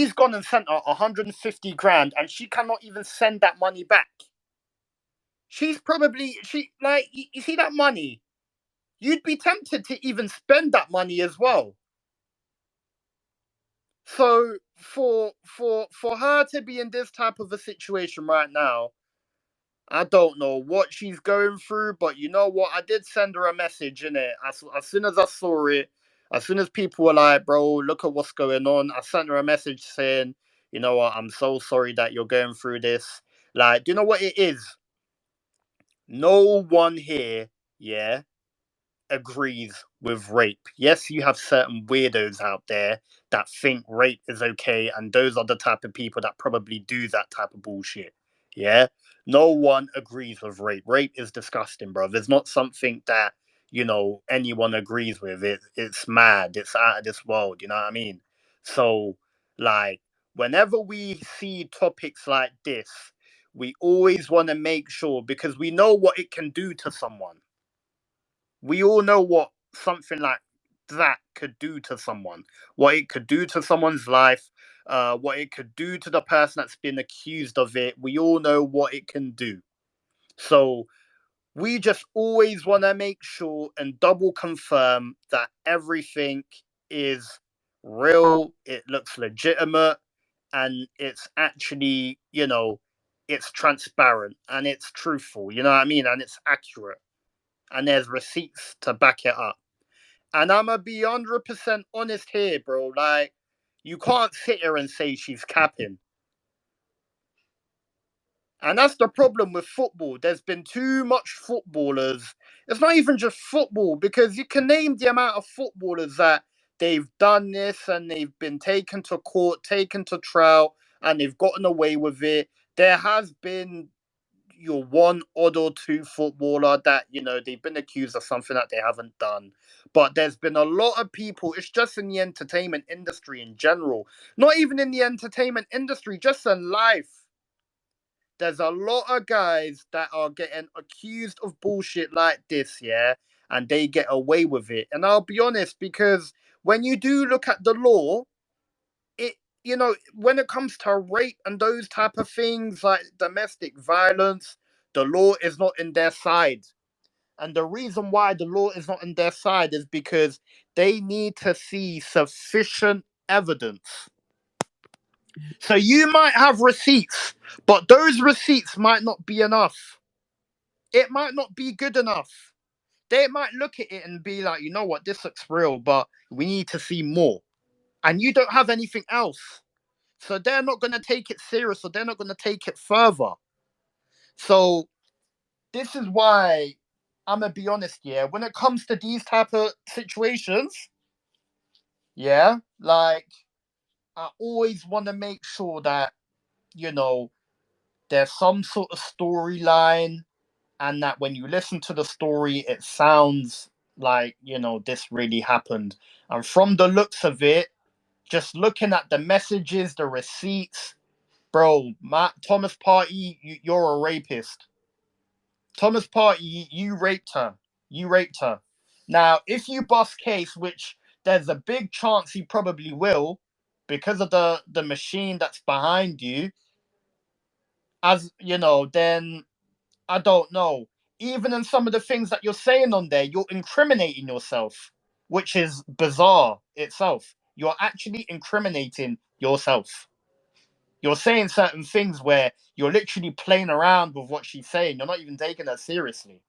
He's gone and sent her 150 grand, and she cannot even send that money back. You see that money? You'd be tempted to even spend that money as well. So for her to be in this type of a situation right now, I don't know what she's going through, but you know what? I did send her a message in it. As soon as I saw it, as soon as people were like, "Bro, look at what's going on," I sent her a message saying, "You know what? I'm so sorry that you're going through this. Like, do you know what it is? No one here, yeah, agrees with rape. Yes, you have certain weirdos out there that think rape is okay, and those are the type of people that probably do that type of bullshit. Yeah, no one agrees with rape. Rape is disgusting, bro. It's not something that anyone agrees with. It's mad. It's out of this world. You know what I mean? So, like, whenever we see topics like this, we always want to make sure because we know what it can do to someone. We all know what something like that could do to someone, what it could do to someone's life, what it could do to the person that's been accused of it. We all know what it can do. So we just always want to make sure and double confirm that everything is real, it looks legitimate, and it's actually, it's transparent and it's truthful, you know what I mean? And it's accurate and there's receipts to back it up. And I'm gonna be 100% honest here, bro. Like, you can't sit here and say she's capping. And that's the problem with football. There's been too much footballers. It's not even just football, because you can name the amount of footballers that they've done this and they've been taken to court, taken to trial, and they've gotten away with it. There has been your one odd or two footballer that they've been accused of something that they haven't done, but there's been a lot of people. It's just in the entertainment industry in general, not even in the entertainment industry, just in life. There's a lot of guys that are getting accused of bullshit like this, yeah, and they get away with it. And I'll be honest, because when you do look at the law, it when it comes to rape and those type of things like domestic violence, the law is not in their side. And the reason why the law is not in their side is because they need to see sufficient evidence. So you might have receipts, but those receipts might not be enough. It might not be good enough. They might look at it and be like, you know what, this looks real, but we need to see more. And you don't have anything else. So they're not going to take it serious, or they're not going to take it further. So this is why I'm going to be honest, yeah, when it comes to these type of situations, yeah, like, I always want to make sure that, you know, there's some sort of storyline, and that when you listen to the story, it sounds like, this really happened. And from the looks of it, just looking at the messages, the receipts, bro, Thomas Partey, you're a rapist. Thomas Partey, you raped her. You raped her. Now, if you bust case, which there's a big chance you probably will, because of the machine that's behind you, as you know, then I don't know. Even in some of the things that you're saying on there, you're incriminating yourself, which is bizarre itself. You're actually incriminating yourself. You're saying certain things where you're literally playing around with what she's saying. You're not even taking her seriously.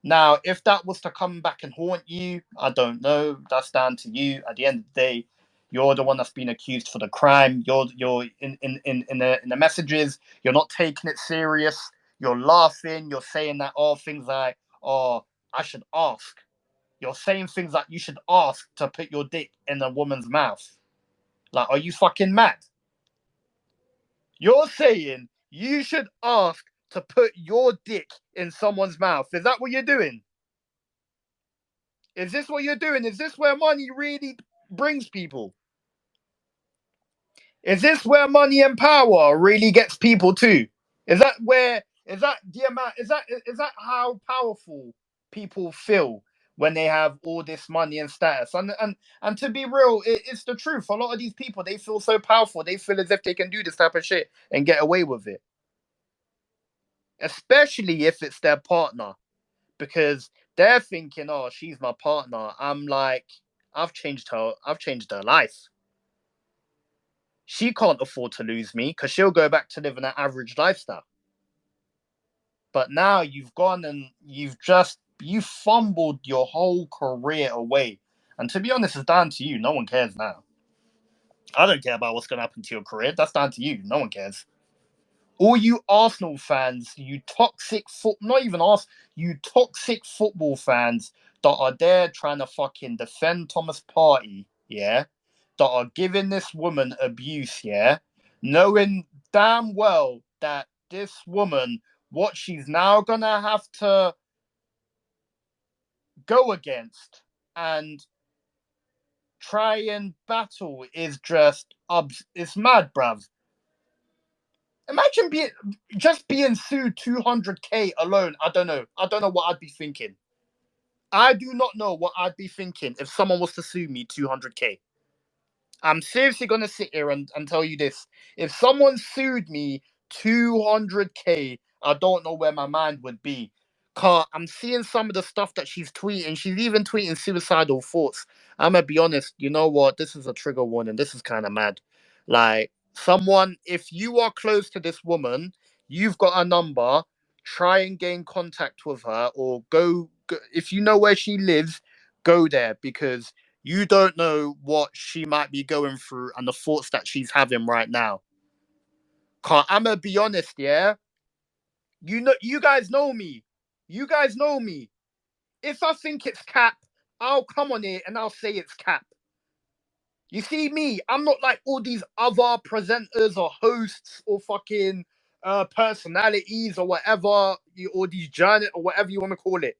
Now, if that was to come back and haunt you, I don't know. That's down to you. At the end of the day, you're the one that's been accused for the crime. You're in the messages. You're not taking it serious. You're laughing. You're saying that things like, "Oh, I should ask." You're saying things like you should ask to put your dick in a woman's mouth. Like, are you fucking mad? You're saying you should ask to put your dick in someone's mouth. Is that what you're doing? Is this what you're doing? Is this where money really brings people? Is this where money and power really gets people to? Is that the amount? Is that how powerful people feel when they have all this money and status. And to be real, it's the truth. A lot of these people, they feel so powerful. They feel as if they can do this type of shit and get away with it, especially if it's their partner, because they're thinking, "Oh, she's my partner." I'm like, I've changed her. I've changed her life. She can't afford to lose me because she'll go back to living an average lifestyle. But now you've gone and you fumbled your whole career away. And to be honest, it's down to you. No one cares now. I don't care about what's going to happen to your career. That's down to you. No one cares. All you Arsenal fans, you toxic not even us, you toxic football fans that are there trying to fucking defend Thomas Partey, yeah, that are giving this woman abuse, yeah, knowing damn well that this woman, what she's now gonna have to go against and try and battle is just it's mad, bruv. Imagine being sued 200k alone. I don't know. I don't know what I'd be thinking. I do not know what I'd be thinking if someone was to sue me 200k. I'm seriously gonna sit here and tell you this. If someone sued me 200k, I don't know where my mind would be. Car, I'm seeing some of the stuff that she's tweeting. She's even tweeting suicidal thoughts. I'm gonna be honest. You know what? This is a trigger warning. This is kind of mad. Like someone, if you are close to this woman, you've got a number. Try and gain contact with her, or go if you know where she lives. Go there because you don't know what she might be going through and the thoughts that she's having right now. I'm gonna be honest, yeah. You guys know me. You guys know me. If I think it's cap, I'll come on it and I'll say it's cap. You see me, I'm not like all these other presenters or hosts or fucking personalities or whatever, or these journalists or whatever you want to call it.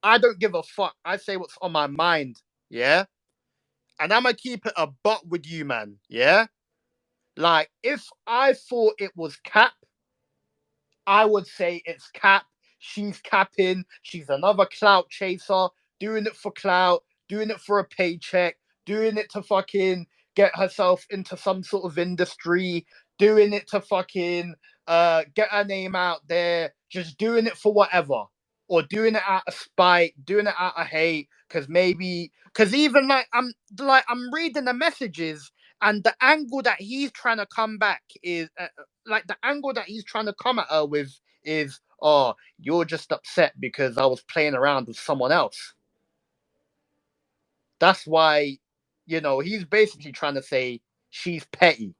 I don't give a fuck. I say what's on my mind, yeah. And I'm gonna keep it a butt with you, man. Yeah. Like, if I thought it was cap, I would say it's cap. She's capping. She's another clout chaser, doing it for clout, doing it for a paycheck, doing it to fucking get herself into some sort of industry, doing it to fucking get her name out there, just doing it for whatever. Or doing it out of spite, doing it out of hate, because even I'm reading the messages and the angle that he's trying to come back is like the angle that he's trying to come at her with is, oh, you're just upset because I was playing around with someone else. That's why, he's basically trying to say she's petty.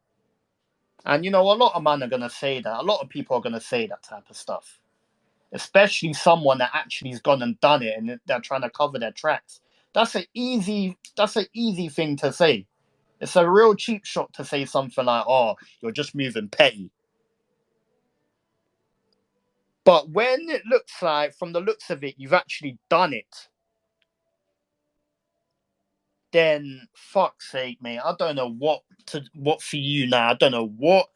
And a lot of men are gonna say that. A lot of people are gonna say that type of stuff. Especially someone that actually has gone and done it and they're trying to cover their tracks. That's an easy thing to say. It's a real cheap shot to say something like, oh, you're just moving petty. But when it looks like, from the looks of it, you've actually done it, then fuck's sake, mate. I don't know what for you now. I don't know what.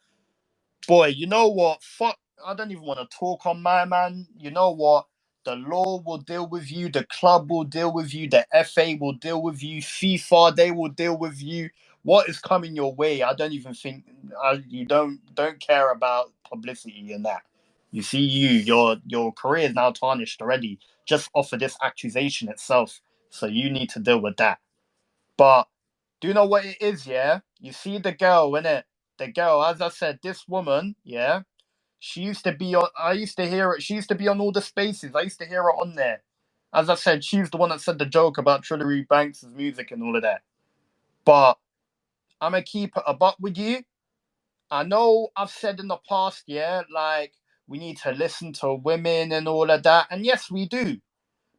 Boy, you know what? Fuck. I don't even want to talk on my man. You know what? The law will deal with you. The club will deal with you. The FA will deal with you. FIFA, they will deal with you. What is coming your way? I don't even think you don't care about publicity and that. You see, your career is now tarnished already just off of this accusation itself. So you need to deal with that. But do you know what it is? Yeah, you see the girl, innit? The girl, as I said, this woman, yeah, she used to be on. I used to hear it. She used to be on all the spaces. I used to hear her on there. As I said, she was the one that said the joke about Trillery Banks' music and all of that. But I'm gonna keep it a buck with you. I know I've said in the past, yeah, like we need to listen to women and all of that, and yes, we do.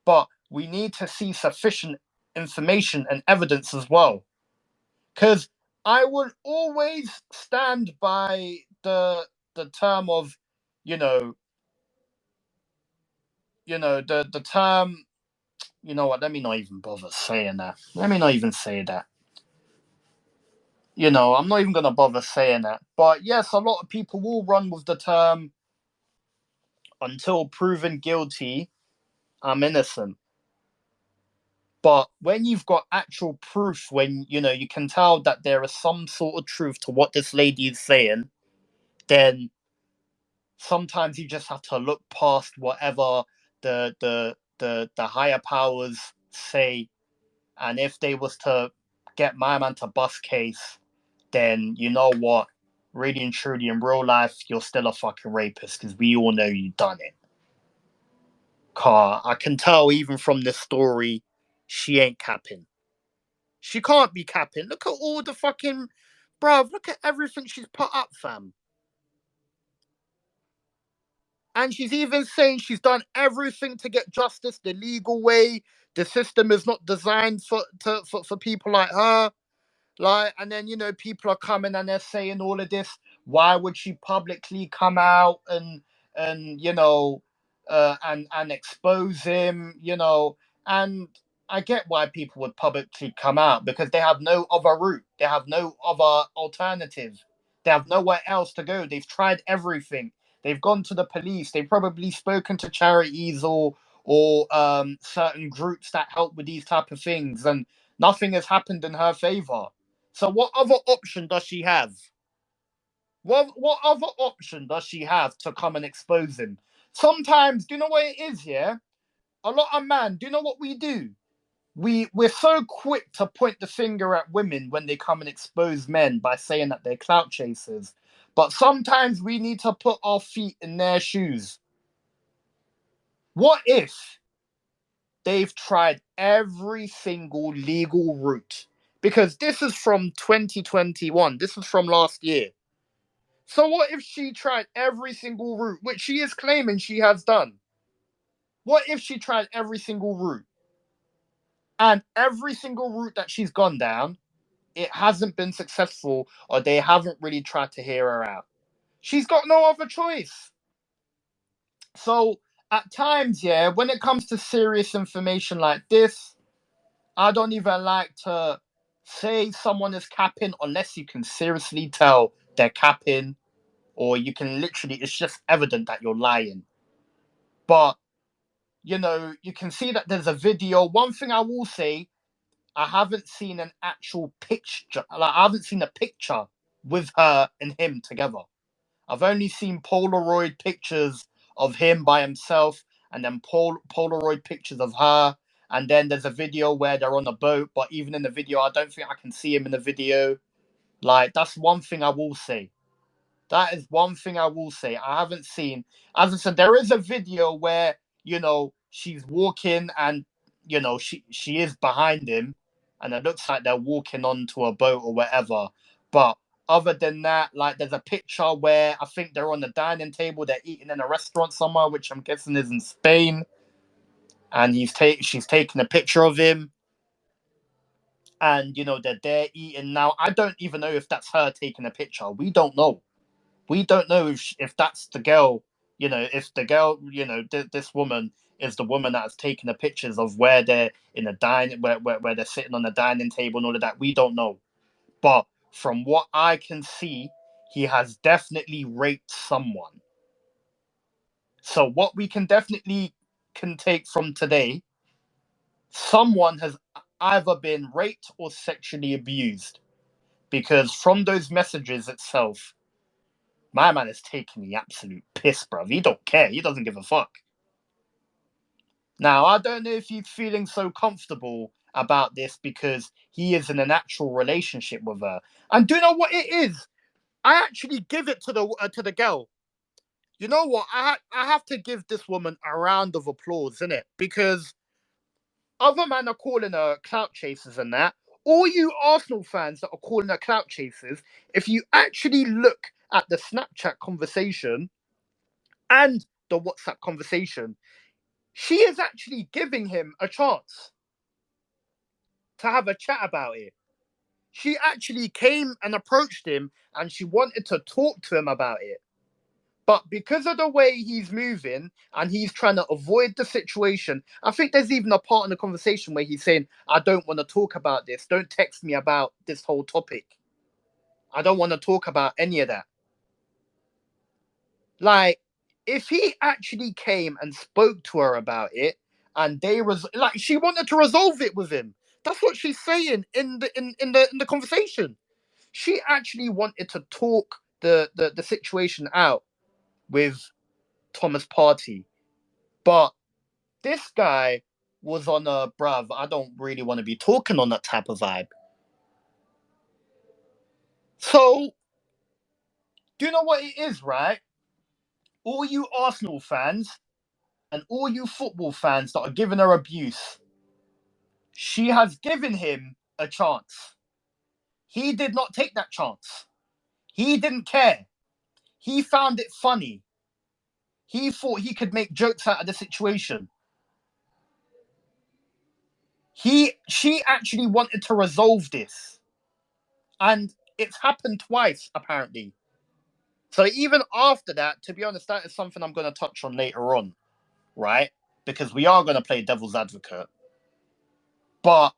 But we need to see sufficient information and evidence as well. Because I will always stand by the term of, you know, the term. You know what? Let me not even bother saying that. Let me not even say that. I'm not even gonna bother saying that. But yes, a lot of people will run with the term until proven guilty, I'm innocent. But when you've got actual proof, when you can tell that there is some sort of truth to what this lady is saying, then sometimes you just have to look past whatever the higher powers say. And if they was to get my man to bust case, then you know what? Really and truly, in real life, you're still a fucking rapist because we all know you done it. Car, I can tell even from this story, she ain't capping. She can't be capping. Look at all the fucking, bruv. Look at everything she's put up, fam. And she's even saying she's done everything to get justice the legal way. The system is not designed for people like her. Like, and then people are coming and they're saying all of this. Why would she publicly come out and and expose him? And I get why people would publicly come out because they have no other route. They have no other alternative. They have nowhere else to go. They've tried everything. They've gone to the police. They've probably spoken to charities or certain groups that help with these type of things, and nothing has happened in her favor. So what other option does she have? What other option does she have to come and expose him? Sometimes, do you know what it is? Yeah, a lot of men. Do you know what we do? We're so quick to point the finger at women when they come and expose men by saying that they're clout chasers. But sometimes we need to put our feet in their shoes. What if they've tried every single legal route? Because this is from 2021. This is from last year. So what if she tried every single route, which she is claiming she has done? What if she tried every single route? And every single route that she's gone down, it hasn't been successful, or they haven't really tried to hear her out. She's got no other choice. So at times, yeah, when it comes to serious information like this, I don't even like to say someone is capping unless you can seriously tell they're capping, or you can literally, it's just evident that you're lying. But, you can see that there's a video. One thing I will say, I haven't seen an actual picture. Like, I haven't seen a picture with her and him together. I've only seen Polaroid pictures of him by himself, and then Polaroid pictures of her. And then there's a video where they're on a boat, but even in the video, I don't think I can see him in the video. Like, that's one thing I will say. That is one thing I will say. I haven't seen, as I said, there is a video where, she's walking and, she is behind him, and it looks like they're walking onto a boat or whatever. But other than that, like, there's a picture where I think they're on the dining table, they're eating in a restaurant somewhere, which I'm guessing is in Spain, and she's taking a picture of him, and, they're there eating. Now, I don't even know if that's her taking a picture. We don't know. We don't know if that's the girl, if the girl, this woman is the woman that's taking the pictures of where they're in a dining, where they're sitting on the dining table and all of that. We don't know. But from what I can see, he has definitely raped someone. So what we can definitely can take from today, someone has either been raped or sexually abused. Because from those messages itself, my man is taking the absolute piss, bruv. He don't care. He doesn't give a fuck. Now, I don't know if he's feeling so comfortable about this because he is in an actual relationship with her. And do you know what it is? I actually give it to the girl. You know what? I have to give this woman a round of applause, innit? Because other men are calling her clout chasers and that. All you Arsenal fans that are calling her clout chasers, if you actually look at the Snapchat conversation and the WhatsApp conversation, she is actually giving him a chance to have a chat about it. She actually came and approached him and she wanted to talk to him about it. But because of the way he's moving and he's trying to avoid the situation, I think there's even a part in the conversation where he's saying, I don't want to talk about this. Don't text me about this whole topic. I don't want to talk about any of that. Like, if he actually came and spoke to her about it and like she wanted to resolve it with him. That's what she's saying in the conversation. She actually wanted to talk the situation out with Thomas Partey, but this guy was on a bruv. I don't really want to be talking on that type of vibe. So, do you know what it is, right? All you Arsenal fans and all you football fans that are giving her abuse, she has given him a chance. He did not take that chance. He didn't care. He found it funny. He thought he could make jokes out of the situation. She actually wanted to resolve this. And it's happened twice, apparently. So even after that, to be honest, that is something I'm going to touch on later on, right? Because we are going to play devil's advocate. But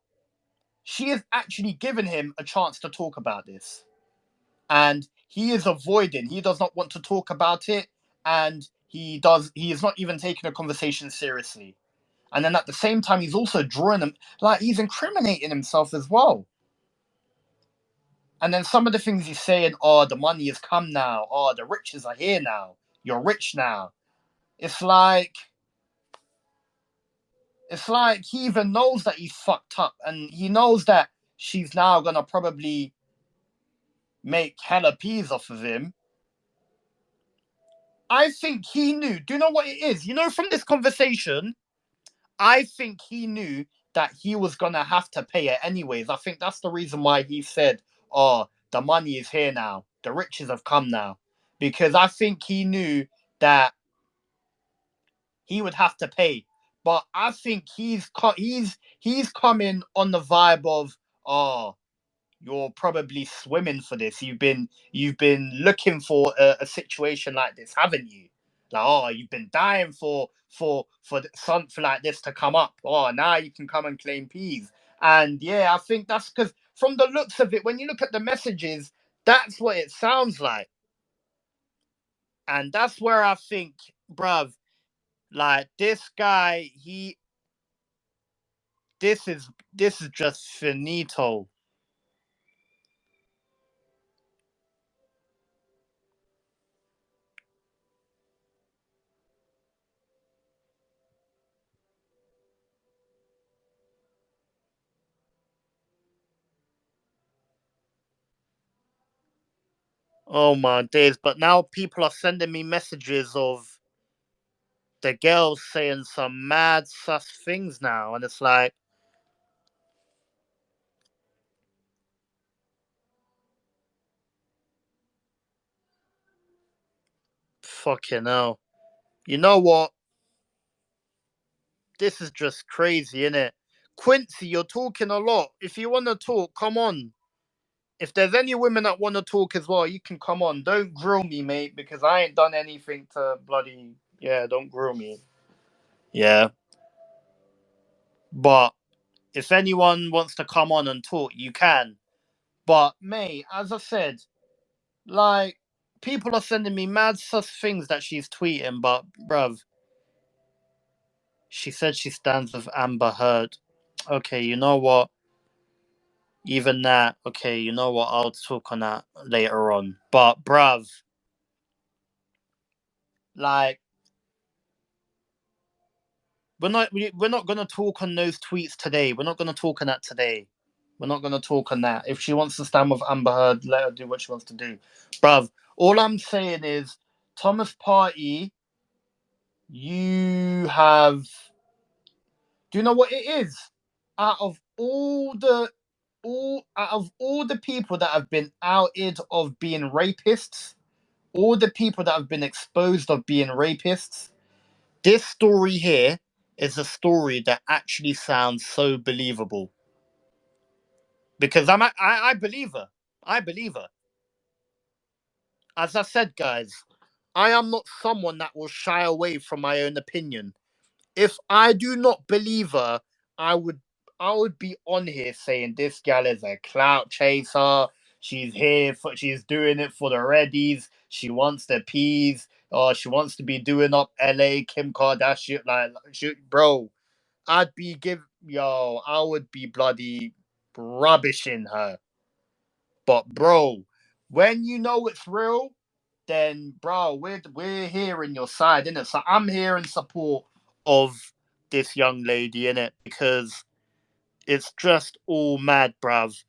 she has actually given him a chance to talk about this. And he is avoiding. He does not want to talk about it. And he is not even taking a conversation seriously. And then at the same time, he's also drawing him, like he's incriminating himself as well. And then some of the things he's saying, oh, the money has come now. Oh, the riches are here now. You're rich now. It's like he even knows that he's fucked up, and he knows that she's now gonna probably make hella peas off of him. I think he knew. Do you know what it is? You know, from this conversation, I think he knew that he was gonna have to pay it anyways. I think that's the reason why he said, "Oh, the money is here now. The riches have come now," because I think he knew that he would have to pay. But I think he's coming on the vibe of, "Oh, you're probably swimming for this. You've been looking for a situation like this, haven't you? Like, oh, you've been dying for something like this to come up. Oh, now you can come and claim peas." And yeah, I think that's because from the looks of it, when you look at the messages, that's what it sounds like. And that's where I think, bruv, like this guy, this is just finito. Oh my days! But now people are sending me messages of the girls saying some mad sus things now, and it's like, fucking hell. You know what? This is just crazy, innit? Quincy, you're talking a lot. If you want to talk, come on. If there's any women that want to talk as well, you can come on. Don't grill me, mate, because I ain't done anything to bloody. Yeah, don't grill me. Yeah. But if anyone wants to come on and talk, you can. But, mate, as I said, like, people are sending me mad sus things that she's tweeting, but, bruv, she said she stands with Amber Heard. Okay, you know what? Even that, okay, you know what? I'll talk on that later on. But, bruv, like, we're not gonna talk on those tweets today. We're not gonna talk on that today. We're not gonna talk on that. If she wants to stand with Amber Heard, let her do what she wants to do. Bruv, all I'm saying is Thomas Party, you have, do you know what it is? Out of all the people that have been outed of being rapists, all the people that have been exposed of being rapists, this story here is a story that actually sounds so believable. Because I believe her. I believe her. As I said, guys, I am not someone that will shy away from my own opinion. If I do not believe her, I would I would be on here saying this gal is a clout chaser. She's doing it for the Reddies. She wants the peas. Or she wants to be doing up LA Kim Kardashian. Bro. I would be bloody rubbishing her. But bro, when you know it's real, then bro, we're here in your side, innit? So I'm here in support of this young lady, innit? Because it's just all mad, bruv.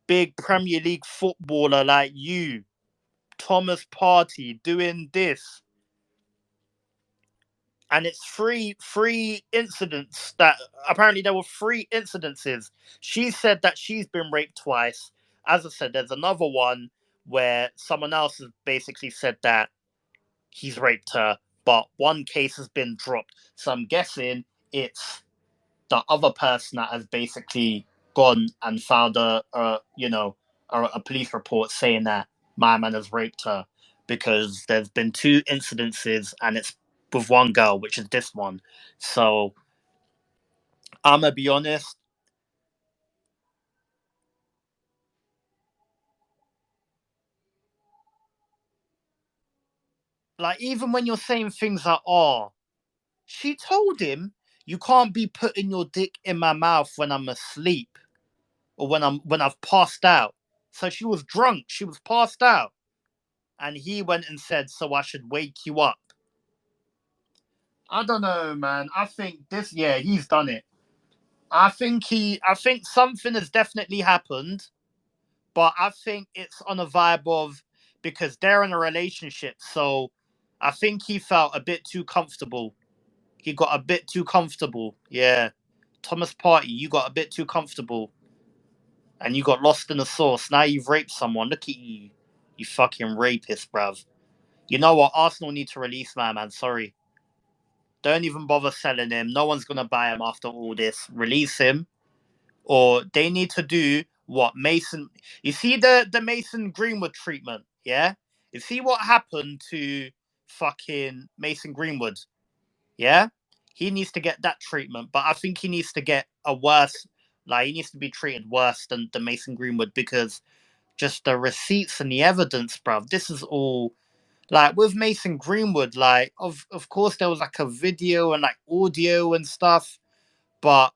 Big Premier League footballer like you, Thomas Partey, doing this. And it's three incidents that apparently there were three incidences. She said that she's been raped twice. As I said, there's another one where someone else has basically said that he's raped her, but one case has been dropped. So I'm guessing it's the other person that has basically gone and found a police report saying that my man has raped her, because there's been two incidences and it's with one girl, which is this one. So I'm gonna be honest, like even when you're saying things like, "Oh," she told him, "You can't be putting your dick in my mouth when I'm asleep or when I've passed out." So she was drunk, she was passed out, and he went and said, "So I should wake you up." I don't know, man. I think this, yeah, he's done it. I think something has definitely happened, but I think it's on a vibe of, because they're in a relationship, so I think he felt a bit too comfortable. He got a bit too comfortable. Yeah. Thomas Partey, you got a bit too comfortable and you got lost in the sauce. Now you've raped someone. Look at you. You fucking rapist, bruv. You know what? Arsenal need to release my man. Sorry. Don't even bother selling him. No one's gonna buy him after all this. Release him, or they need to do what Mason. You see the Mason Greenwood treatment, yeah. You see what happened to fucking Mason Greenwood, yeah. He needs to get that treatment, but I think he needs to get a worse. Like he needs to be treated worse than the Mason Greenwood, because just the receipts and the evidence, bruv. This is all like with Mason Greenwood. Like of course there was like a video and like audio and stuff, but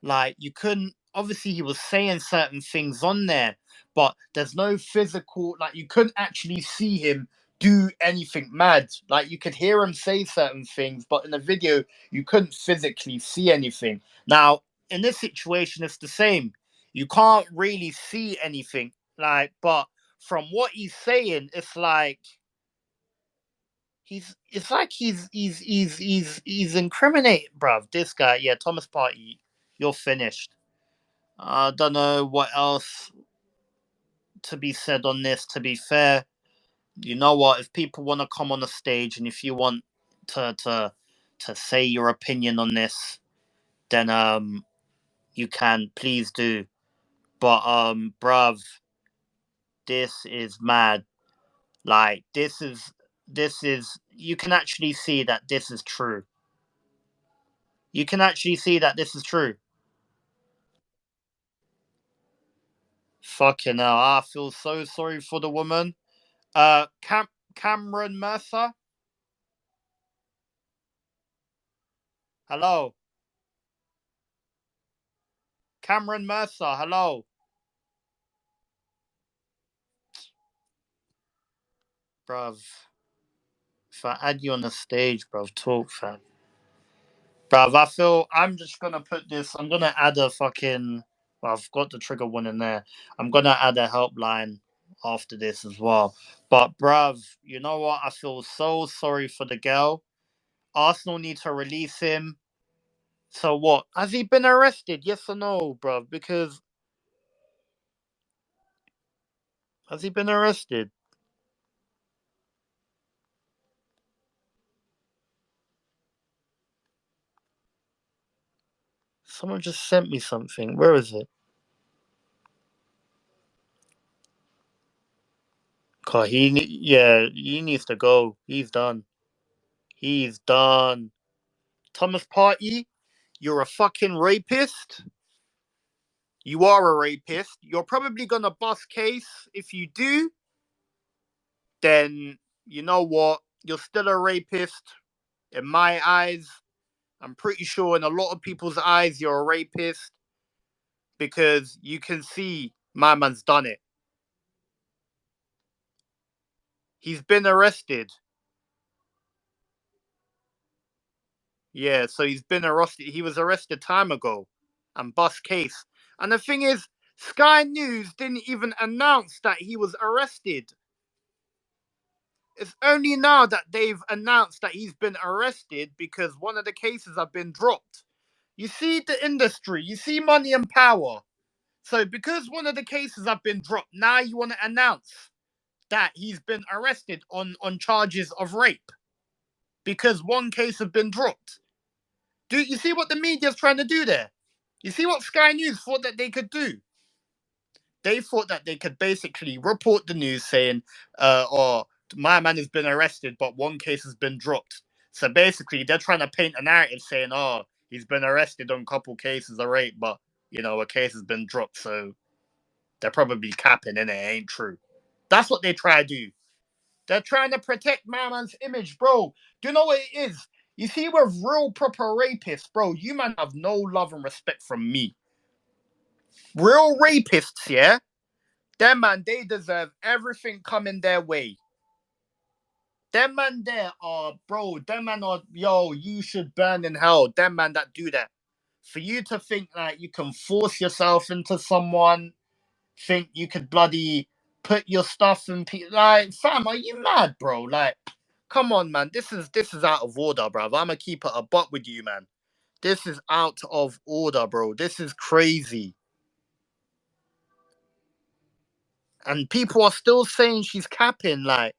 like you couldn't. Obviously, he was saying certain things on there, but there's no physical. Like you couldn't actually see him do anything mad. Like you could hear him say certain things, but in the video you couldn't physically see anything. Now in this situation, it's the same. You can't really see anything. Like, but from what he's saying, it's like he's incriminating, bruv. This guy, yeah, Thomas Partey, you're finished. I don't know what else to be said on this. To be fair, you know what? If people want to come on the stage and if you want to say your opinion on this, then you can, please do. But bruv, this is mad. Like this is you can actually see that this is true. You can actually see that this is true. Fucking hell, I feel so sorry for the woman. Cameron Mercer, hello. Cameron Mercer, hello. Bruv, if I add you on the stage, bruv, talk, fam. Bruv, I feel I'm just gonna put this, I'm gonna add a fucking, well, I've got the trigger one in there. I'm gonna add a helpline after this as well. But, bruv, you know what? I feel so sorry for the girl. Arsenal need to release him. So what? Has he been arrested? Yes or no, bruv? Because has he been arrested? Someone just sent me something. Where is it? God, yeah, he needs to go. He's done. He's done. Thomas Partey, you're a fucking rapist. You are a rapist. You're probably gonna bust case. If you do, then you know what? You're still a rapist in my eyes. I'm pretty sure in a lot of people's eyes, you're a rapist because you can see my man's done it. He's been arrested. Yeah, so he's been arrested. He was arrested time ago and bust case. And the thing is, Sky News didn't even announce that he was arrested. It's only now that they've announced that he's been arrested because one of the cases have been dropped. You see the industry, you see money and power. So because one of the cases have been dropped, now you want to announce that he's been arrested on charges of rape because one case has been dropped. Do you see what the media's trying to do there? You see what Sky News thought that they could do? They thought that they could basically report the news saying, "Oh, my man has been arrested, but one case has been dropped." So basically, they're trying to paint a narrative saying, "Oh, he's been arrested on a couple cases of rape, but a case has been dropped." So they're probably capping, and it ain't true. That's what they try to do. They're trying to protect my man's image, bro. Do you know what it is? You see, we're real proper rapists, bro. You man have no love and respect from me. Real rapists, yeah? Them man, they deserve everything coming their way. Them man there are, bro, them man are, yo, you should burn in hell. Them man that do that. For you to think that you can force yourself into someone, think you could bloody put your stuff in, like, fam, are you mad, bro? Like, come on, man. This is out of order, bro. I'ma keep it a butt with you, man. This is out of order, bro. This is crazy. And people are still saying she's capping, like,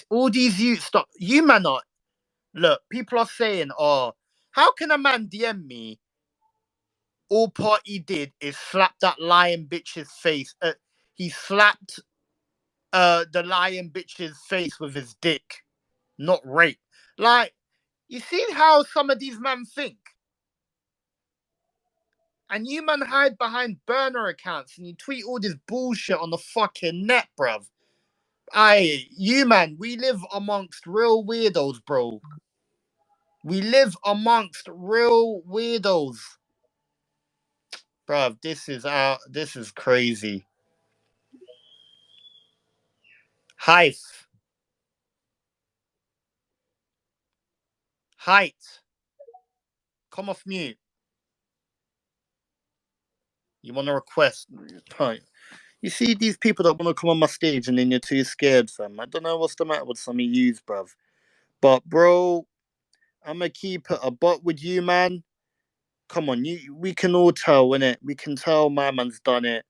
all these youths stop. You man are look. People are saying, "Oh, how can a man DM me? All Party did is slap that lying bitch's face. He slapped the lying bitch's face with his dick, not rape. Like, you see how some of these men think, and you man hide behind burner accounts and you tweet all this bullshit on the fucking net, bruv. You man, we live amongst real weirdos, bro. We live amongst real weirdos. Bruv, this is crazy. Height. Height. Come off mute. You want to request? Right. You see these people that want to come on my stage and then you're too scared, fam. I don't know what's the matter with some of yous, bruv. But, bro, I'm going to keep it a butt with you, man. Come on, we can all tell, innit? We can tell my man's done it.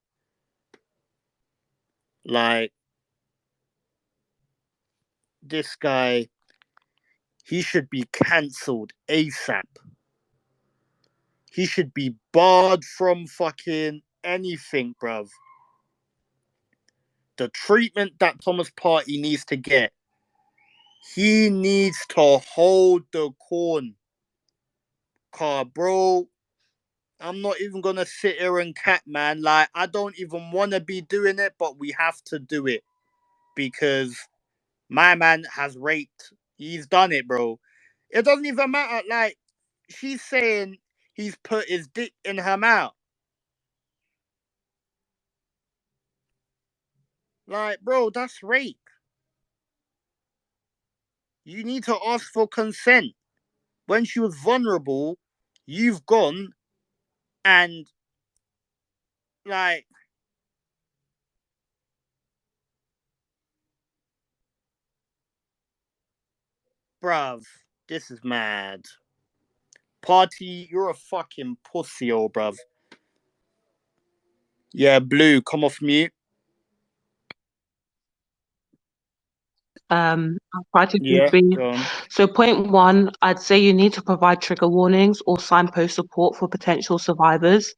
Like, this guy, he should be cancelled ASAP. He should be barred from fucking anything, bruv. The treatment that Thomas Partey needs to get, he needs to hold the corn. Car, bro, I'm not even gonna sit here and cat, man. Like, I don't even want to be doing it, but we have to do it because my man has raped. He's done it, bro. It doesn't even matter. Like, she's saying he's put his dick in her mouth. Like, bro, that's rape. You need to ask for consent. When she was vulnerable, you've gone and, like, bruv, this is mad. Party, you're a fucking pussy, oh, bruv. Yeah, Blue, come off mute. I'll try to be Yeah, brief. go on. So, point one, I'd say you need to provide trigger warnings or signpost support for potential survivors.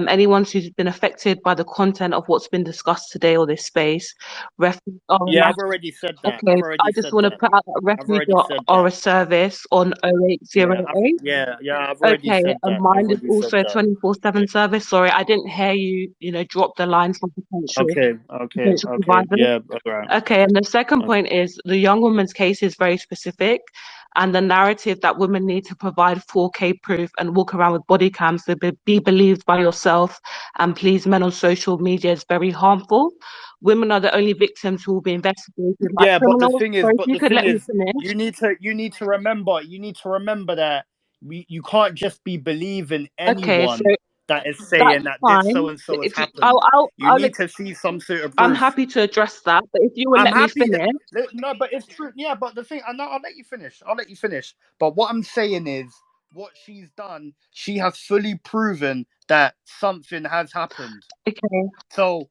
Anyone who's been affected by the content of what's been discussed today or this space, refuge are a Yeah, I've national. already said that. Okay, I've I already just said want to that. put out that I've refuge already said are that. a service on Yeah, 08008. I've already Okay, said and that. I've mine is already said also a that. 24/7 service. Sorry, I didn't hear you, drop the line for potential survivors. Yeah, all right. Okay, and the second Okay. point is the young woman's case is very specific, and the narrative that women need to provide 4K proof and walk around with body cams to be believed by yourself and please men on social media is very harmful. Women are the only victims who will be investigated like Yeah, criminals. So if but you the could thing let me is, finish. you need to remember that you can't just be believing Okay, so anyone that is that's saying that this so fine. and so has If you, happened. You I'll need to see some sort of I'm proof. happy to address that, but if you would I'm let me happy. finish. No, but it's true. Yeah, but the thing, I know, I'll let you finish. I'll let you finish. But what I'm saying is, what she's done, she has fully proven that something has happened. Okay. So,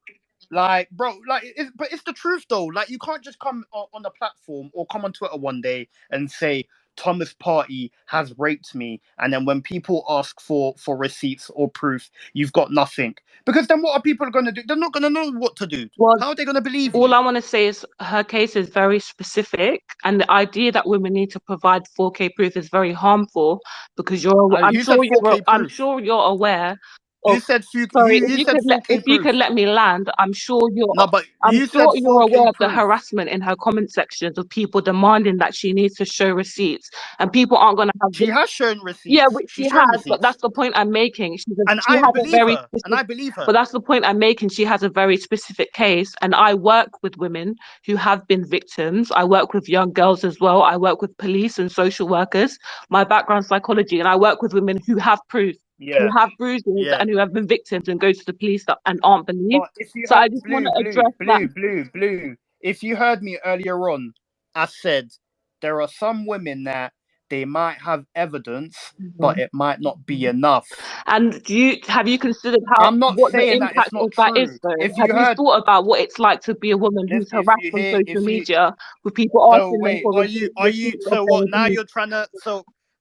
like, bro, like, but it's the truth though. Like, you can't just come on a platform or come on Twitter one day and say Thomas Partey has raped me, and then when people ask for receipts or proof, you've got nothing. Because then what are people going to do? They're not going to know what to do. Well, How are they going to believe all you? I want to say is her case is very specific, and the idea that women need to provide 4K proof is very harmful because Who said 4K I'm proof? sure you're aware of. Who said Sorry, if who you said could four if K you proof? could let me land, No, but I'm you sure said you're four aware K of the proof. harassment in her comment sections of people demanding that she needs to show receipts, and people aren't going to have She this. has shown Yeah, receipts. which she She's shown has, but receipts, that's the point I'm making. and She I has a believe very her. And specific, I believe but her. that's the point I'm making. She has a very specific case, and I work with women who have been victims. I work with young girls as well. I work with police and social workers. My background psychology, and I work with women who have proof, who Yeah, have bruises, yeah. and who have been victims and go to the police and aren't believed. But if you So heard I just want to blue, address that. if you heard me earlier on, I said there are some women that they might have evidence, but it might not be enough. And have you considered I'm not what the saying that it's impact not of that is true. though? If Have you you heard, thought about what it's like to be a woman who's if harassed you on hear, social if you media with people so asking them wait, for are you receipts of so their what now abuse? you're trying to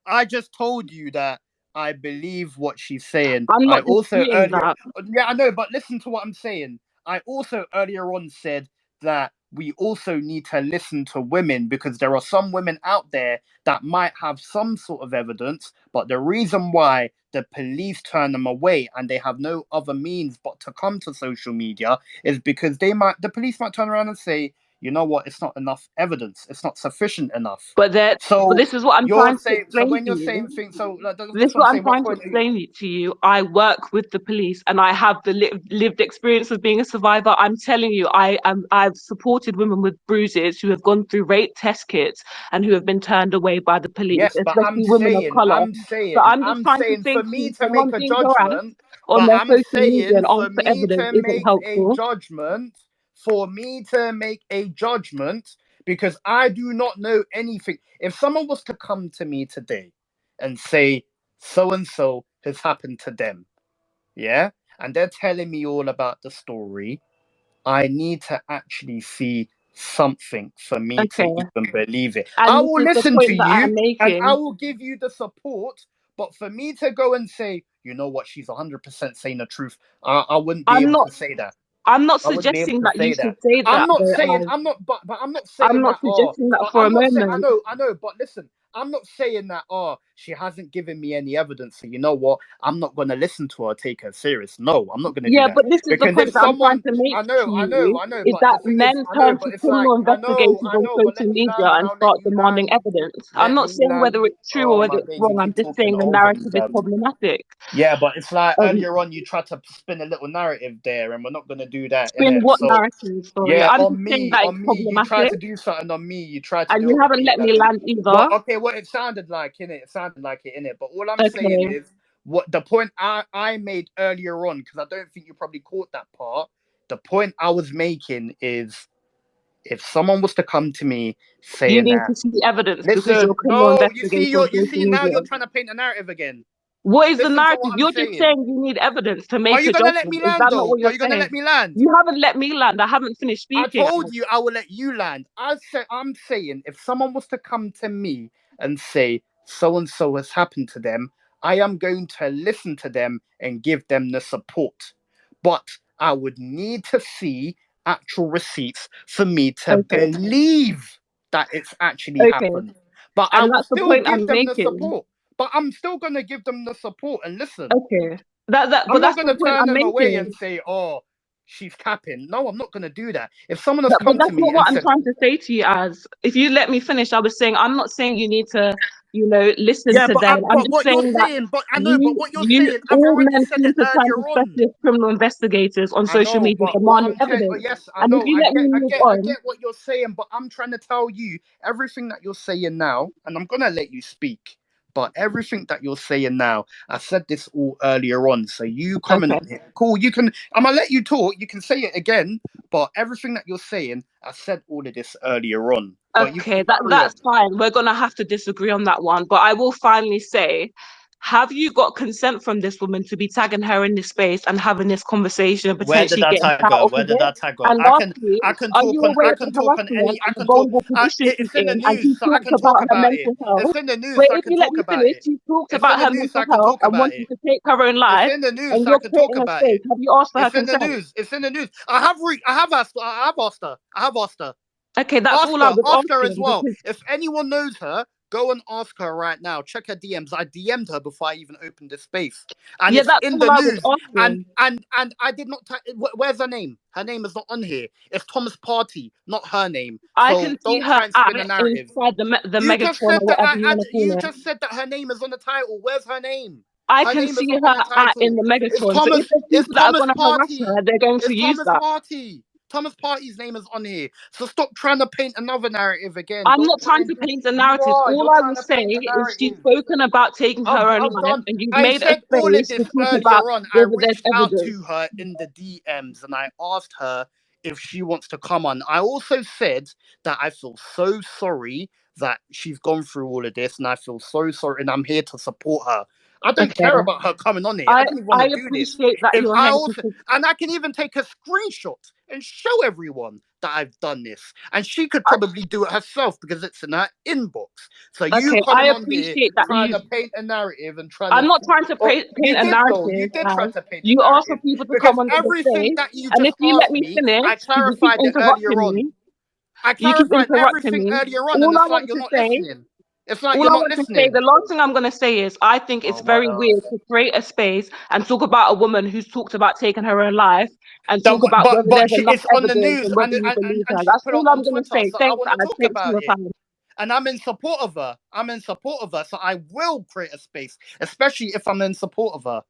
I just told you that I believe what she's saying. I'm I not also disputing earlier that. Yeah, I know, but listen to what I'm saying. I also earlier on said that we also need to listen to women because there are some women out there that might have some sort of evidence, but the reason why the police turn them away and they have no other means but to come to social media is because the police might turn around and say, you know what, it's not enough evidence, it's not sufficient enough. But So this is what I'm you're trying to saying, so explain when to you're you. saying things, so like, This is that's what I'm what I'm saying. What trying to point are you? explain to you. I work with the police and I have the lived experience of being a survivor. I'm telling you, I've supported women with bruises who have gone through rape test kits and who have been turned away by the police, Yes, but especially women of color. So I'm just I'm trying to saying say for to me you, to someone make a being harassed judgment, on but their I'm social media saying and ask for evidence isn't helpful. for me to make a judgment, because I do not know anything. If someone was to come to me today and say so and so has happened to them, yeah, and they're telling me all about the story, I need to actually see something for me to Okay. even believe it. And I this will is the listen to point that you I'm and I making. will give you the support, but for me to go and say, you know what, she's 100% saying the truth, I wouldn't be I'm able not to say that. I'm not I wouldn't be able suggesting to that you say should that. say that though. But I'm not I'm saying not that. Oh, suggesting that but for a I'm not saying. moment. I know. But listen, I'm not saying that. Oh, she hasn't given me any evidence. So you know what? I'm not going to listen to her, take her serious. No, I'm not going to do Yeah, that but this is the because if point that I'm trying someone, to make to you I know. is But the that thing is, men I know. turn But to it's like criminal investigators I on know. But social let me media land, and and I'll let start you demanding land. evidence. I'm Let not me saying land. whether it's true or Oh whether my it's days, you wrong. I'm keep just talking saying the over me, narrative is fam. problematic. Yeah, but it's like Um, earlier on you tried to spin a little narrative there, and we're not gonna do that, spin innit? what So narrative? Sorry, yeah, I'm just saying that it's on me, you tried problematic, to do something on me. You tried to and do you it on haven't me, let me as in land what? either. Okay, what it sounded like, innit? It sounded like it, innit? But all I'm saying Okay, is, what the point I made earlier on, because I don't think you probably caught that part. The point I was making is, if someone was to come to me you saying need that, to see evidence because you're a listen, criminal no, investigator on you social see now media. you're trying to paint a narrative again. What is the Listen to what narrative? I'm You're just saying. saying you need evidence to Are make you a gonna let me judgment. Is land that not though? what Are you're you gonna saying? let me land? You haven't let me land. I haven't finished I speaking. told you I will let you land. I'm saying if someone was to come to me and say so and so has happened to them, I am going to listen to them and give them the support. But I would need to see actual receipts for me to Okay. believe that it's actually Okay. happened. But I And will that's the still point give I'm them the making. support. But I'm still gonna give them the support and listen. Okay. But I'm not that's going the to point turn I'm them away making. and say, oh, she's capping. No, I'm not going to do that. If someone has But come to that's me not and what I'm said, trying to say to you. As if you let me finish, I was saying I'm not saying you need to, listen yeah, to them. I'm but just what you're saying that saying, but I know, but what you're saying, I've all already men said seem it to turn earlier to on. specialist criminal investigators on I social know, media but what demanding I'm telling, oh, evidence. yes, I And if know, you let me move I on, get what you're saying, but I'm trying to tell you everything that you're saying now, and I'm gonna let you speak. But everything that you're saying now, I said this all earlier on. So you comment okay. on it. Cool. You can. I'm gonna let you talk. You can say it again. But everything that you're saying, I said all of this earlier on. But you can Okay, carry on. that's fine. We're gonna have to disagree on that one. But I will finally say, have you got consent from this woman to be tagging her in this space and having this conversation and Where did potentially that getting tag out go? of Where did it? that tag go? And lastly, are you aware I of the can talk on harassment any I and the can talk vulnerable position she's it's in the in? And news, she so I talked can talk about her about it. mental health. It's in the news, Wait, so I if can you let talk me about finish, it. she talked It's in about the her news, so mental I can health talk and about wanting it. to take her own It's life, in the news, and so I you're can talk creating a about space. it. Have you asked for her It's in the consent? news. It's in the news. I have asked her. I have asked her. Okay, that's all I was Ask her as asking well. because If anyone knows her, go and ask her right now. Check her DMs. I DM'd her before I even opened this space, and yeah, it's that's in all the I was news. asking. And I did not. Where's her name? Her name is not on here. It's Thomas Partey, not her name. I So can see don't her try and at spin a narrative. inside the You just Megatron said or that whatever you want to you call it. just said that her name is on the title. Where's her name? I Her can name is see not on her the at in title. the It's Megatron. So if Thomas. there's It's people that are Thomas going to harass Partey. her, they're going to It's use Thomas that. Partey. Thomas Partey's name is on here. So stop trying to paint another narrative again. I'm Don't not try trying and to do. paint a You narrative. are. All You're I trying will to say paint a is she's narrative. spoken about taking her own I've life, done. and you've I made a said all of space to this talk about earlier on. I whether there's reached out evidence. to her in the DMs and I asked her if she wants to come on. I also said that I feel so sorry that she's gone through all of this, and I feel so sorry, and I'm here to support her. I don't Okay. care about her coming on here. I I don't even want I to do this. appreciate that If you're I here also, because and I can even take a screenshot and show everyone that I've done this, and she could probably do it herself because it's in her inbox. So you okay, I coming on here appreciate that trying to paint a narrative and trying to I'm not trying to or paint you a did though. You narrative did try as to paint a you ask for narrative people to because come onto the everything stage, that you and if just you let asked me me, finish, I because you keep clarified it earlier interrupting on. me, I you keep clarified interrupting everything me. earlier on, All and I it's like want you're to not say listening. It's like all you're I not want to say, listening. the last thing I'm going to say is I think it's Oh, what very weird else? to create a space and talk about a woman who's talked about taking her own life and talk about whether there's enough It's on the evidence news, and whether you believe and her. she's That's put it all on I'm going to Twitter, say. so I Thanks, want to Ad. talk Thanks for about your it. time. And I'm in support of her. I'm in support of her, so I will create a space, especially if I'm in support of her,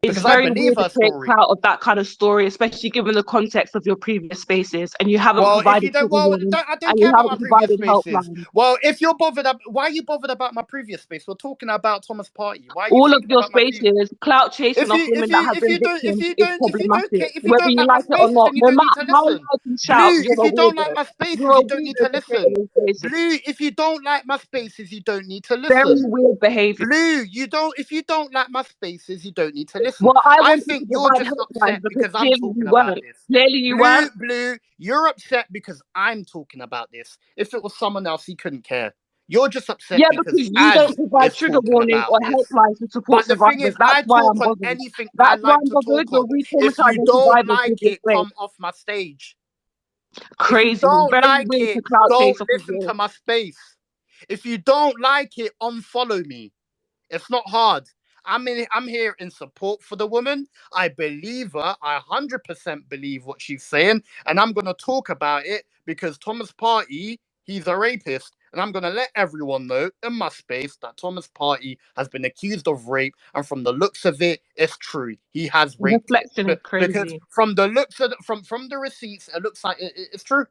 It's because I very believe weird to her create story. clout of that kind of story, especially given the context of your previous spaces, and you haven't Well, if you provided don't, trigger warnings I don't and care you about haven't my previous provided spaces. helplines. Well, if you're bothered, why are you bothered about my previous space? We're talking about Thomas Partey. Why are you All of thinking your about my previous? spaces, clout chasing off women that have been victims is problematic. If you Whether don't you like my like it or spaces, not, then you no don't need matter to how listen. loud you shout, Blue, you're if a you don't like weirdo. my spaces, You're a you don't need to weirdo for creating listen. those spaces. Blue, if you don't like my spaces, you don't need to Very listen. weird behavior. Blue, you don't. If you don't like my spaces, you don't need to listen. Well, I I wanted to think you're provide just helplines upset because because I'm clearly talking you about weren't. this. Clearly you weren't. Blue, you're upset because I'm talking about this. If it was someone else, he couldn't care. You're just upset Yeah, because because you don't Az provide is trigger talking warnings or about this. helplines to support But the thing survivors. is, That's I why talk I'm on bothered. anything I That's why like I'm to bothered. talk You're on. If you re-traumatizing don't survivors with like this it, way. come off my stage. If you Crazy. don't Very like weird to it, clout don't chase off of listen to you. my space. If you don't like it, unfollow me. It's not hard. I'm here in support for the woman. I believe her. I 100% believe what she's saying, and I'm gonna talk about it because Thomas Partey, he's a rapist, and I'm gonna let everyone know in my space that Thomas Partey has been accused of rape, and from the looks of it, it's true. He has raped. Reflection is Because crazy. from the looks of from the receipts, it looks like it's true.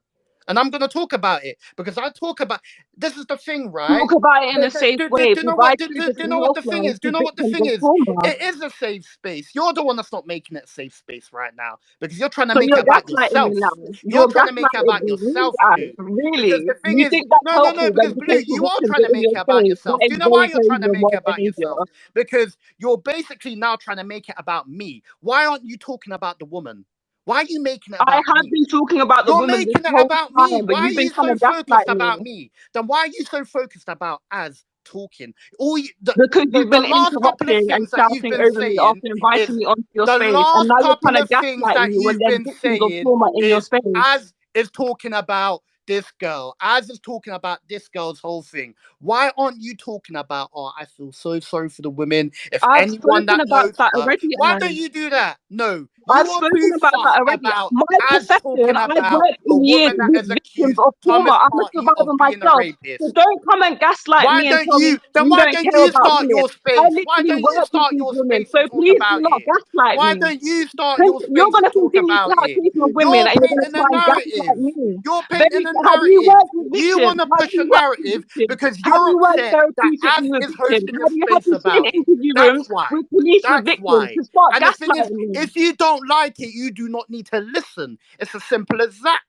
And I'm going to talk about it because I talk about this is the thing, right? Talk about it in a safe way. Do you know what? Provide truth Do you and know what the thing helplines is? Do to you know what the victims thing of is? trauma. It is a safe space. You're the one that's not making it a safe space right now because you're trying to So make it you're about gaslighting me yourself. now. You're You're trying to make it gaslighting about me. yourself, Blue. Because Really? the thing You is, think that's no, helpful when because Blue, potential you are victims trying to are in make your it about space? yourself. That Do is you know why very you're trying to crazy and make it worse about behavior. yourself? Because you're basically now trying to make it about me. Why aren't you talking about the woman? Why are you making it I about have me? been talking about the You're woman this making it whole about me. time, but Why are you've been you trying so to focused gaslight me about me? Then why are you so focused about as talking? All you, because you've the been last couple of interrupting and things that you've shouting been over me saying after inviting is me onto your the space, and last now you're couple trying to of things gaslight that me when you've there's been victims of saying trauma in your is space. as is talking about this girl, as is talking about this girl's whole thing. Why aren't you talking about, oh, I feel so sorry for the women, if I've anyone spoken that about knows that her? already, Why don't and you do that? No, I've you are spoken too about that fussed already. about My as profession, talking I've about worked a in years woman that with has victims accused of trauma. Thomas I'm a Partey of survivor being a myself. So rapist. don't come and gaslight Why me and don't tell me you? Then you why don't don't care you about start women. your I space? Why literally don't you work with start these your women. space So and talk please do about not it? gaslight Why me. don't you start Because your you're space going and to talk continue to about start it? treating with women You're and you're going to painting a try and gaslight narrative. me. You're painting Very, a have you narrative. worked with You victims? want to Have push a you worked with narrative victims? because Have you're you worked upset that Az therapeutically with is victims? hosting a Have space you been about in it. interview That's rooms why. with police with That's victims why. to start And the thing is, gaslighting me? if you don't like it, you do not need to listen. It's as simple as that.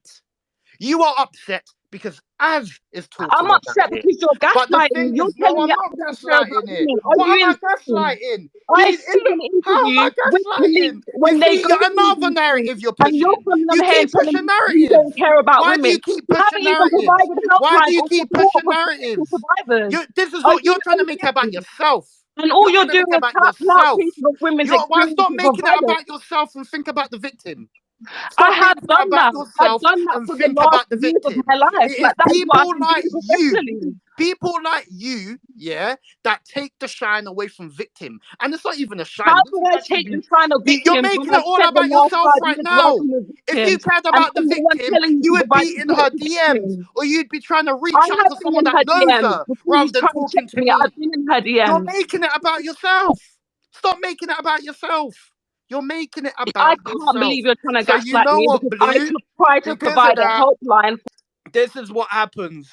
You are upset because Az is I'm talking about upset it. because you're But the gaslighting me. thing You're is, no, telling me I'm I not don't care about gaslighting it. women. Are What you am I insane? gaslighting? I sit in How am I interviews with police gaslighting? You when they see, go through another these things, narrative you're and you're pushing. coming on You here and keep telling pushing me you narratives. don't care about Why do women. you keep You pushing haven't even narratives? provided Why do helplines you or keep support pushing for potential narratives? survivors. This is Are what you you're trying to make it about insane? yourself. And all You're you're trying to doing make it is about now yourself. treating of women's Why stop experiences of making it violence. about yourself and think about the victim? I Stop have making it done about that. I've yourself done that and for the think last about the years of victim. my life. It is Like that is what I've been doing professionally. people like you, yeah, that take the shine away from victim. And it's not even a How shine. You can should I actually take be. the sign of You're victims when making it I've all spent the about last yourself five right years now. working with If you victims cared and about the I'm the one victim, telling you you to would provide be in support her to DMs, victims? or you'd be trying to I reach out have to been someone in that her knows DMs her before you rather than try and check talking to me. me. I've been in her You're DMs. making it about yourself. Stop making it about yourself. You're making it I about can't yourself. believe you're trying to So you gaslight know me what, because I Blue? could try to Because of provide a that, helpline. this is what happens.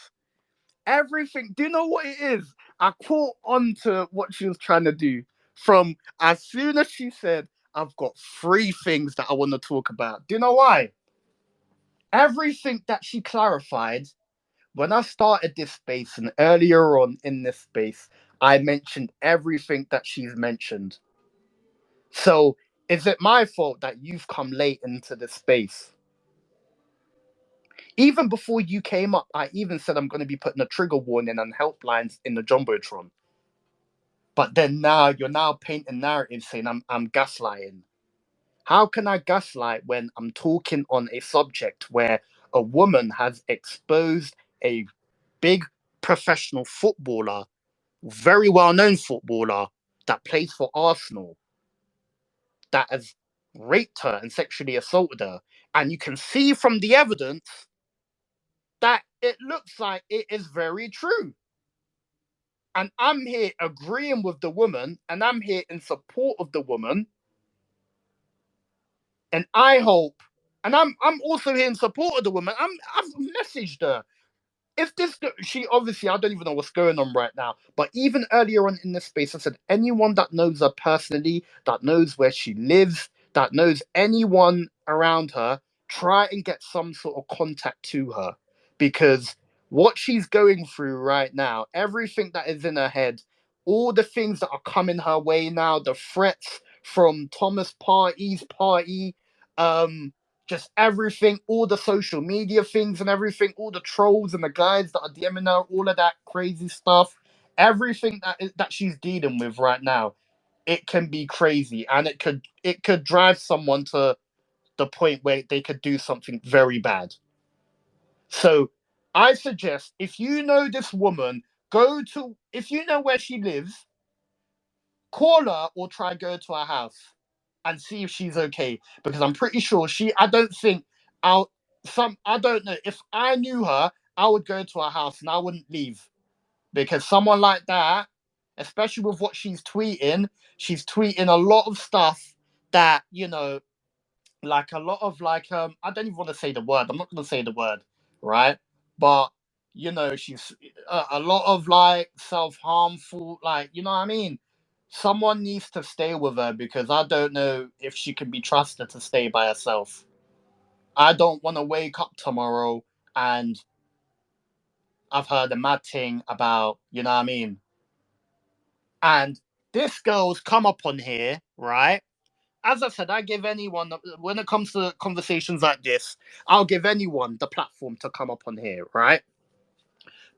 Everything. Do you know what it is? I caught on to what she was trying to do. From as soon as she said, I've got three things that I want to talk about. Do you know why? Everything that she clarified when I started this space and earlier on in this space, I mentioned everything that she's mentioned. So is it my fault that you've come late into this space? Even before you came up, I even said I'm going to be putting a trigger warning on helplines in the Jumbotron. But then now you're now painting narratives saying I'm gaslighting. How can I gaslight when I'm talking on a subject where a woman has exposed a big professional footballer, very well known footballer that plays for Arsenal, that has raped her and sexually assaulted her? And you can see from the evidence that it looks like it is very true. And I'm here agreeing with the woman and I'm here in support of the woman. And I hope, and I'm also here in support of the woman. I've messaged her. If this, she obviously, I don't even know what's going on right now. But even earlier on in this space, I said anyone that knows her personally, that knows where she lives, that knows anyone around her, try and get some sort of contact to her, because what she's going through right now, everything that is in her head, all the things that are coming her way now, the threats from Thomas Partey's party, um, just everything, all the social media things and everything, all the trolls and the guys that are DMing her, all of that crazy stuff, everything that she's dealing with right now, it can be crazy, and it could drive someone to the point where they could do something very bad. So I suggest, if you know this woman, if you know where she lives, call her or try go to her house and see if she's okay. Because I'm pretty sure I don't think I don't know. If I knew her, I would go to her house and I wouldn't leave. Because someone like that, especially with what she's tweeting a lot of stuff that, like a lot of I don't even want to say the word. I'm not gonna say the word. right? But she's a lot of like self-harmful, like, you know what I mean? Someone needs to stay with her because I don't know if she can be trusted to stay by herself. I don't want to wake up tomorrow and I've heard a mad thing about, you know what I mean? And this girl's come up on here, right? As I said, I give anyone, when it comes to conversations like this, I'll give anyone the platform to come up on here, right?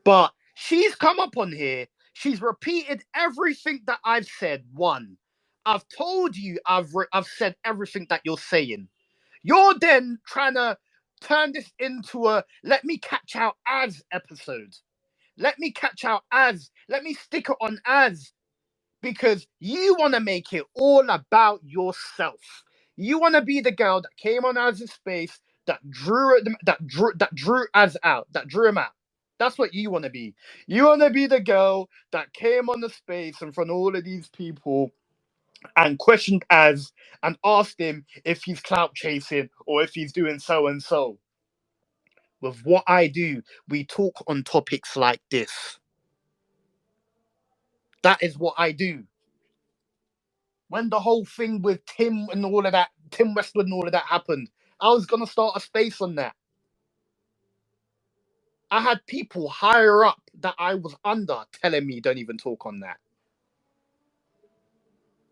But she's come up on here. She's repeated everything that I've said. One, I've told you I've said everything that you're saying. You're then trying to turn this into a let me catch out as episode. Let me catch out as. Let me stick it on as because you want to make it all about yourself. You want to be the girl that came on Az's space that drew Az out, that drew him out. That's what you want to be. You want to be the girl that came on the space in front of all of these people and questioned Az and asked him if he's clout chasing or if he's doing so and so. With what I do, we talk on topics like this. That is what I do. When the whole thing with Tim and all of that, Tim Westwood and all of that happened, I was gonna start a space on that. I had people higher up that I was under telling me don't even talk on that.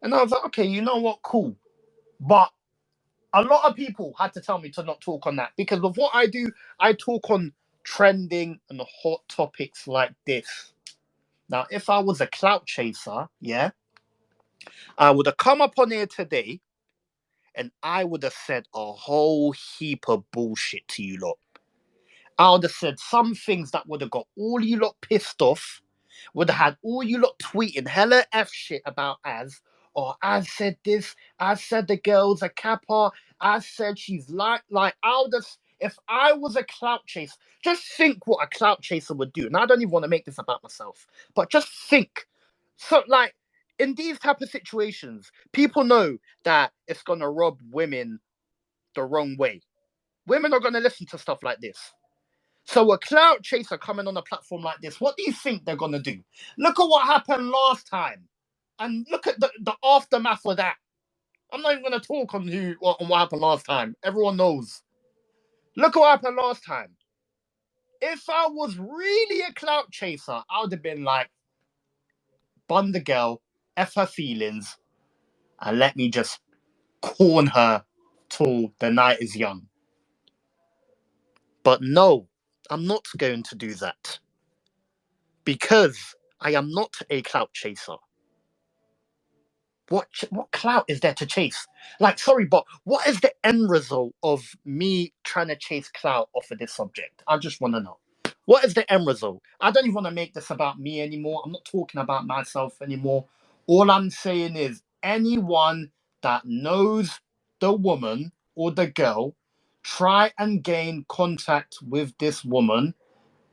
And I was like, okay, you know what, cool. But a lot of people had to tell me to not talk on that because of what I do, I talk on trending and hot topics like this. Now, if I was a clout chaser, yeah, I would have come up on here today and I would have said a whole heap of bullshit to you lot. I would have said some things that would have got all you lot pissed off, would have had all you lot tweeting hella F shit about Az. Or I said this, I said the girl's a kappa, I said she's like, I would have, if I was a clout chaser, just think what a clout chaser would do. And I don't even want to make this about myself, but just think. So, like, in these type of situations, people know that it's going to rub women the wrong way. Women are going to listen to stuff like this. So a clout chaser coming on a platform like this, what do you think they're gonna do? Look at what happened last time, and look at the aftermath of that. I'm not even gonna talk on what happened last time. Everyone knows. Look at what happened last time. If I was really a clout chaser, I would have been like, bun the girl, f her feelings, and let me just corn her till the night is young. But no, I'm not going to do that because I am not a clout chaser. What clout is there to chase? Like, sorry, but what is the end result of me trying to chase clout off of this subject? I just want to know. What is the end result? I don't even want to make this about me anymore. I'm not talking about myself anymore. All I'm saying is anyone that knows the woman or the girl, try and gain contact with this woman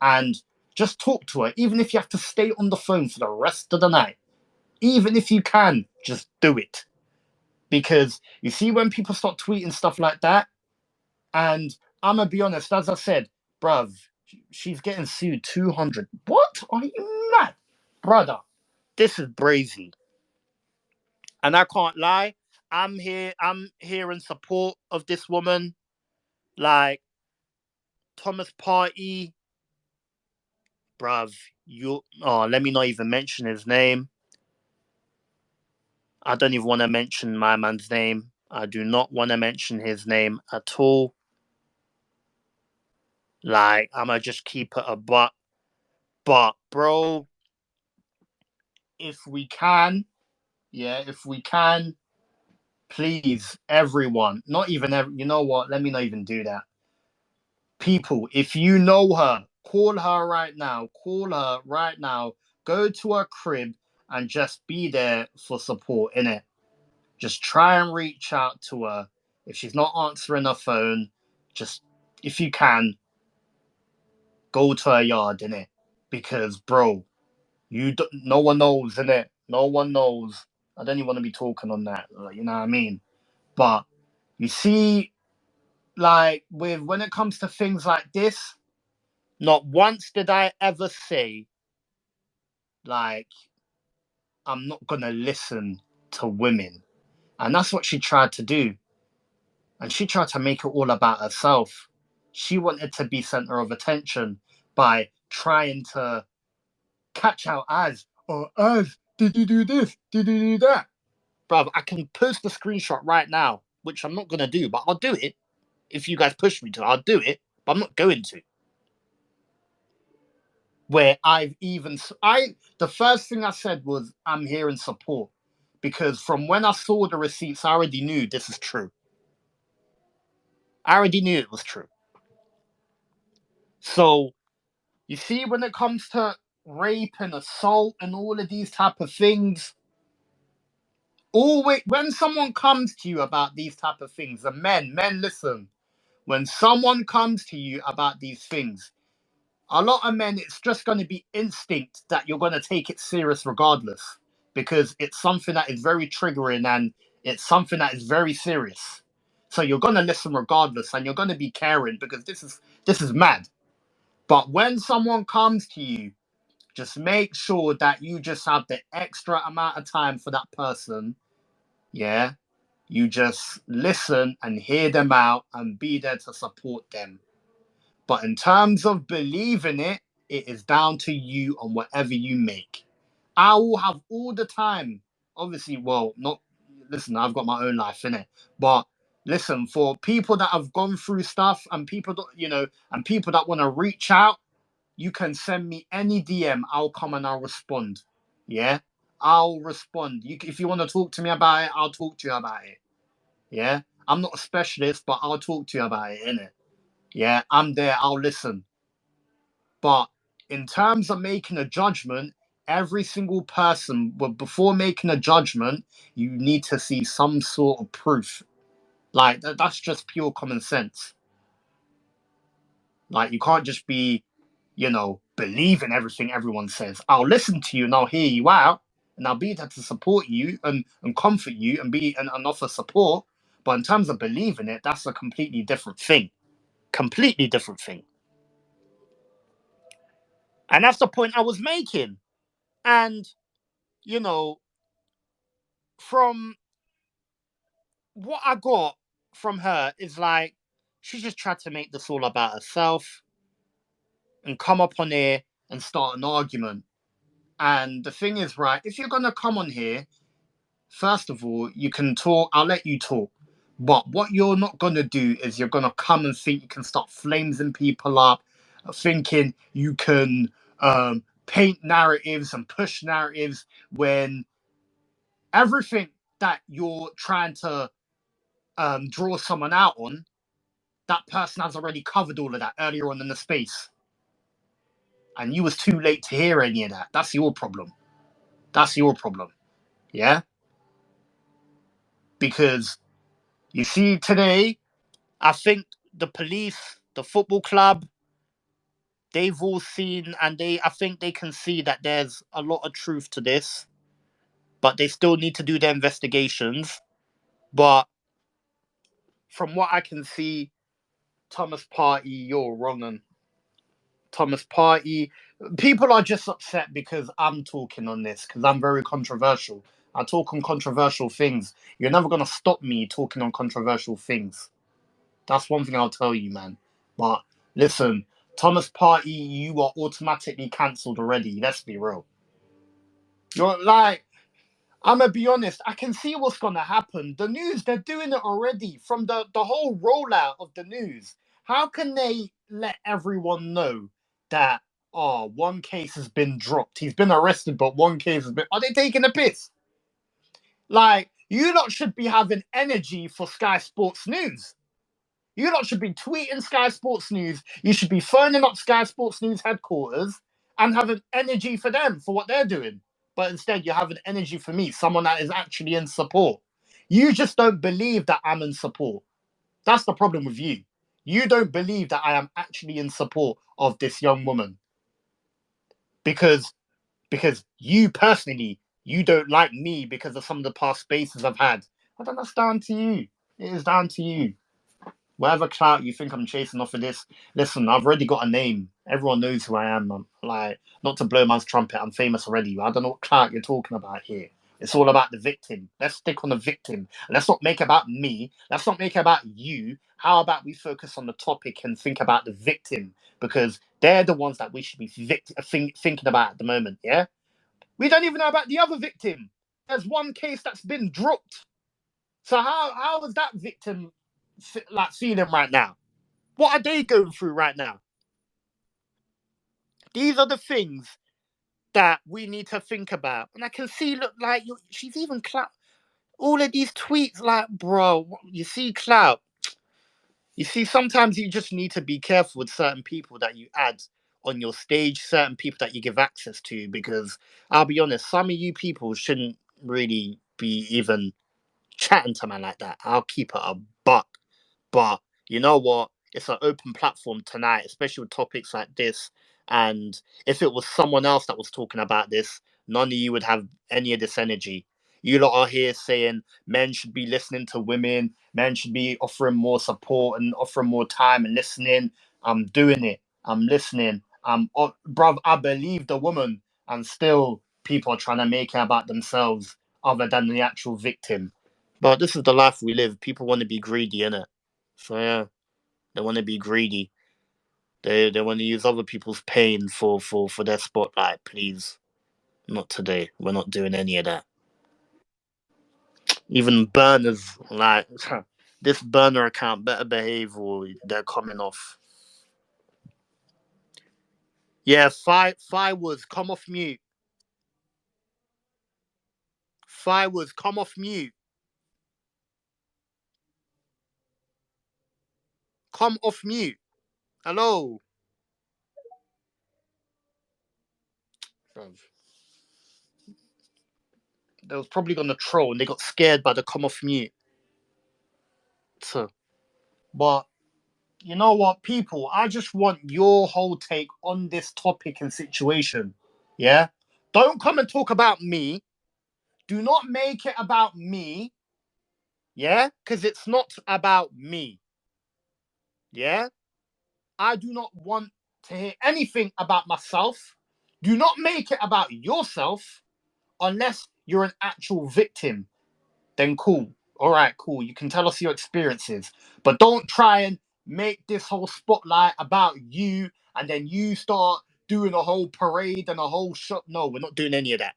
and just talk to her, even if you have to stay on the phone for the rest of the night. Even if you can, just do it. Because you see, when people start tweeting stuff like that, and I'm gonna be honest, as I said, bruv, she's getting sued 200. What? Are you mad? Brother, this is brazy. And I can't lie, I'm here in support of this woman. Like, Thomas Partey, bruv, let me not even mention his name. I don't even want to mention my man's name. I do not want to mention his name at all. Like, I'ma just keep it a butt. But, bro, if we can, yeah, if we can, please, everyone, not even, you know what, let me not even do that. People, if you know her, call her right now. Call her right now. Go to her crib and just be there for support, innit? Just try and reach out to her. If she's not answering her phone, just, if you can, go to her yard, innit? Because, bro, no one knows, innit? No one knows. I don't even want to be talking on that. You know what I mean? But you see, like, with when it comes to things like this, Not once did I ever say, like, I'm not going to listen to women. And that's what she tried to do. And she tried to make it all about herself. She wanted to be center of attention by trying to catch out Az. Oh, Az, did you do this? Did you do that? Bruv, I can post the screenshot right now, which I'm not going to do, but I'll do it. If you guys push me to, I'll do it, but I'm not going to. Where the first thing I said was, I'm here in support. Because from when I saw the receipts, I already knew this is true. I already knew it was true. So, you see, when it comes to rape and assault and all of these type of things, always when someone comes to you about these type of things, and men listen, when someone comes to you about these things, a lot of men, it's just going to be instinct that you're going to take it serious regardless, because it's something that is very triggering and it's something that is very serious. So you're going to listen regardless, and you're going to be caring, because this is mad. But when someone comes to you, just make sure that you just have the extra amount of time for that person. Yeah. You just listen and hear them out and be there to support them. But in terms of believing it, it is down to you on whatever you make. I will have all the time. Obviously, well, not listen, I've got my own life in it. But listen, for people that have gone through stuff and people that, and people that want to reach out, you can send me any DM. I'll come and I'll respond. Yeah, I'll respond. If you want to talk to me about it, I'll talk to you about it. Yeah, I'm not a specialist, but I'll talk to you about it, innit? Yeah, I'm there. I'll listen. But in terms of making a judgment, every single person, but before making a judgment, you need to see some sort of proof. Like that's just pure common sense. Like you can't just be, believe in everything everyone says. I'll listen to you and I'll hear you out, and I'll be there to support you and comfort you and and offer support. But in terms of believing it, that's a completely different thing. Completely different thing. And that's the point I was making. And, you know, from what I got from her is like, she just tried to make this all about herself and come up on here and start an argument. And the thing is, right, if you're going to come on here, first of all, you can talk, I'll let you talk. But what you're not going to do is you're going to come and think you can start flaming people up, thinking you can paint narratives and push narratives when everything that you're trying to draw someone out on, that person has already covered all of that earlier on in the space. And you was too late to hear any of that. That's your problem. That's your problem. Yeah? Because you see today, I think the police, the football club, they've all seen and I think they can see that there's a lot of truth to this, but they still need to do their investigations. But from what I can see, Thomas Partey, you're wrong. And Thomas Partey, people are just upset because I'm talking on this because I'm very controversial. I talk on controversial things. You're never going to stop me talking on controversial things. That's one thing I'll tell you, man. But listen, Thomas Partey, you are automatically cancelled already. Let's be real. You're like, I'm gonna be honest. I can see what's gonna happen. The news, they're doing it already from the whole rollout of the news. How can they let everyone know that one case has been dropped? He's been arrested, but one case has been. Are they taking a piss? Like you lot should be having energy for Sky Sports News. You lot should be tweeting Sky Sports News. You should be phoning up Sky Sports News headquarters and having energy for them for what they're doing. But instead, you're having energy for me, someone that is actually in support. You just don't believe that I'm in support. That's the problem with you. You don't believe that I am actually in support of this young woman because you personally you don't like me because of some of the past spaces I've had. I don't. That's down to you. It is down to you. Whatever clout you think I'm chasing off of this, listen, I've already got a name. Everyone knows who I am. Like, not to blow man's trumpet, I'm famous already. I don't know what clout you're talking about here. It's all about the victim. Let's stick on the victim. Let's not make it about me. Let's not make it about you. How about we focus on the topic and think about the victim? Because they're the ones that we should be thinking about at the moment, yeah? We don't even know about the other victim. There's one case that's been dropped. So how is that victim like feeling right now? What are they going through right now? These are the things that we need to think about. And I can see, look, like she's even clout. All of these tweets, like, bro, you see clout. You see, sometimes you just need to be careful with certain people that you add on your stage, certain people that you give access to, because I'll be honest, some of you people shouldn't really be even chatting to man like that. I'll keep it a buck. But you know what? It's an open platform tonight, especially with topics like this. And if it was someone else that was talking about this, none of you would have any of this energy. You lot are here saying men should be listening to women, men should be offering more support and offering more time and listening. I'm doing it. I'm listening. Bruv, I believe the woman, and still people are trying to make it about themselves other than the actual victim. But this is the life we live. People want to be greedy, innit? So yeah, they want to be greedy. They want to use other people's pain for their spotlight. Please, not today. We're not doing any of that. Even burners like this burner account better behave or they're coming off. Yeah, fireworks come off mute. Fireworks come off mute. Come off mute. Hello. Bruv. They was probably gonna troll and they got scared by the come off mute. So, but you know what, people, I just want your whole take on this topic and situation. Yeah? Don't come and talk about me. Do not make it about me. Yeah? Because it's not about me. Yeah? I do not want to hear anything about myself. Do not make it about yourself unless you're an actual victim. Then cool. All right, cool. You can tell us your experiences, but don't try and make this whole spotlight about you and then you start doing a whole parade and a whole shot. No, we're not doing any of that.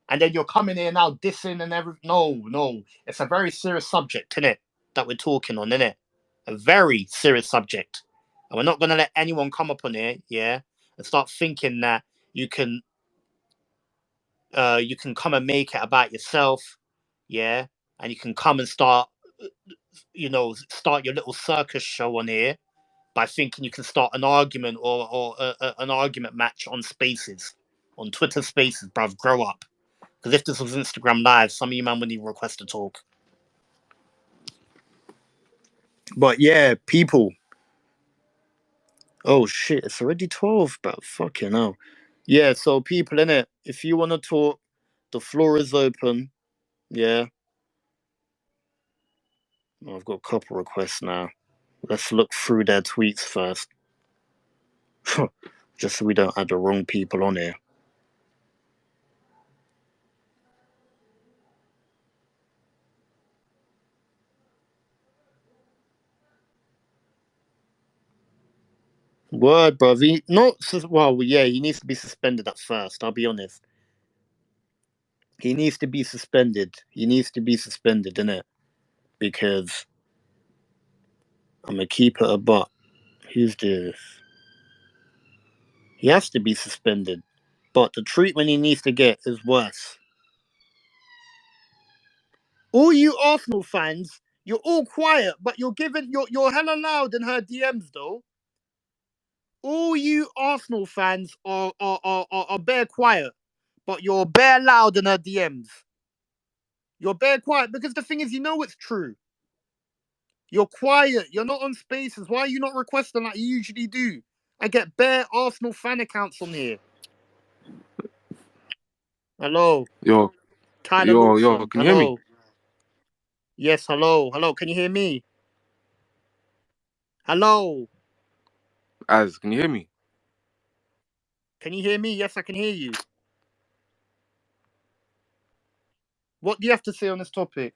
And then you're coming here now dissing and everything. No, no. It's a very serious subject, isn't it? That we're talking on, isn't it? A very serious subject. And we're not going to let anyone come up on here, yeah, and start thinking that you can you can come and make it about yourself, yeah, and you can come and start, start your little circus show on here by thinking you can start an argument or an argument match on Spaces, on Twitter Spaces, bruv. Grow up. Because if this was Instagram Live, some of you man wouldn't even request to talk. But yeah, people. Oh shit, it's already 12, but fucking hell. Yeah, so people in it, if you want to talk, the floor is open. Yeah. Oh, I've got a couple requests now. Let's look through their tweets first. Just so we don't add the wrong people on here. Word, bruv. Well, yeah, he needs to be suspended at first, I'll be honest. He needs to be suspended. He needs to be suspended, innit? Because I'm gonna keep it a buck. Who's this? He has to be suspended. But the treatment he needs to get is worse. All you Arsenal fans, you're all quiet, but you're hella loud in her DMs though. All you Arsenal fans are bare quiet, but you're bare loud in her DMs. You're bare quiet because the thing is, you know it's true. You're quiet. You're not on Spaces. Why are you not requesting like you usually do? I get bare Arsenal fan accounts on here. Hello, Yo, Tyler yo, Lawson. can you hear me? Hello. Yes, hello. Hello, can you hear me? Hello. Az, can you hear me? Can you hear me? Yes, I can hear you. What do you have to say on this topic?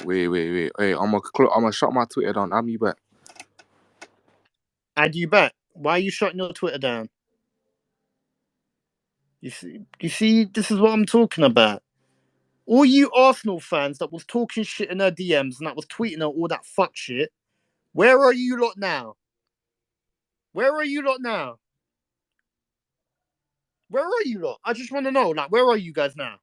Wait. Hey, I'ma shut my Twitter down. Add me back. Add you back. Why are you shutting your Twitter down? You see, this is what I'm talking about. All you Arsenal fans that was talking shit in her DMs and that was tweeting her all that fuck shit, where are you lot now? Where are you lot now? Where are you lot? I just want to know, like, where are you guys now?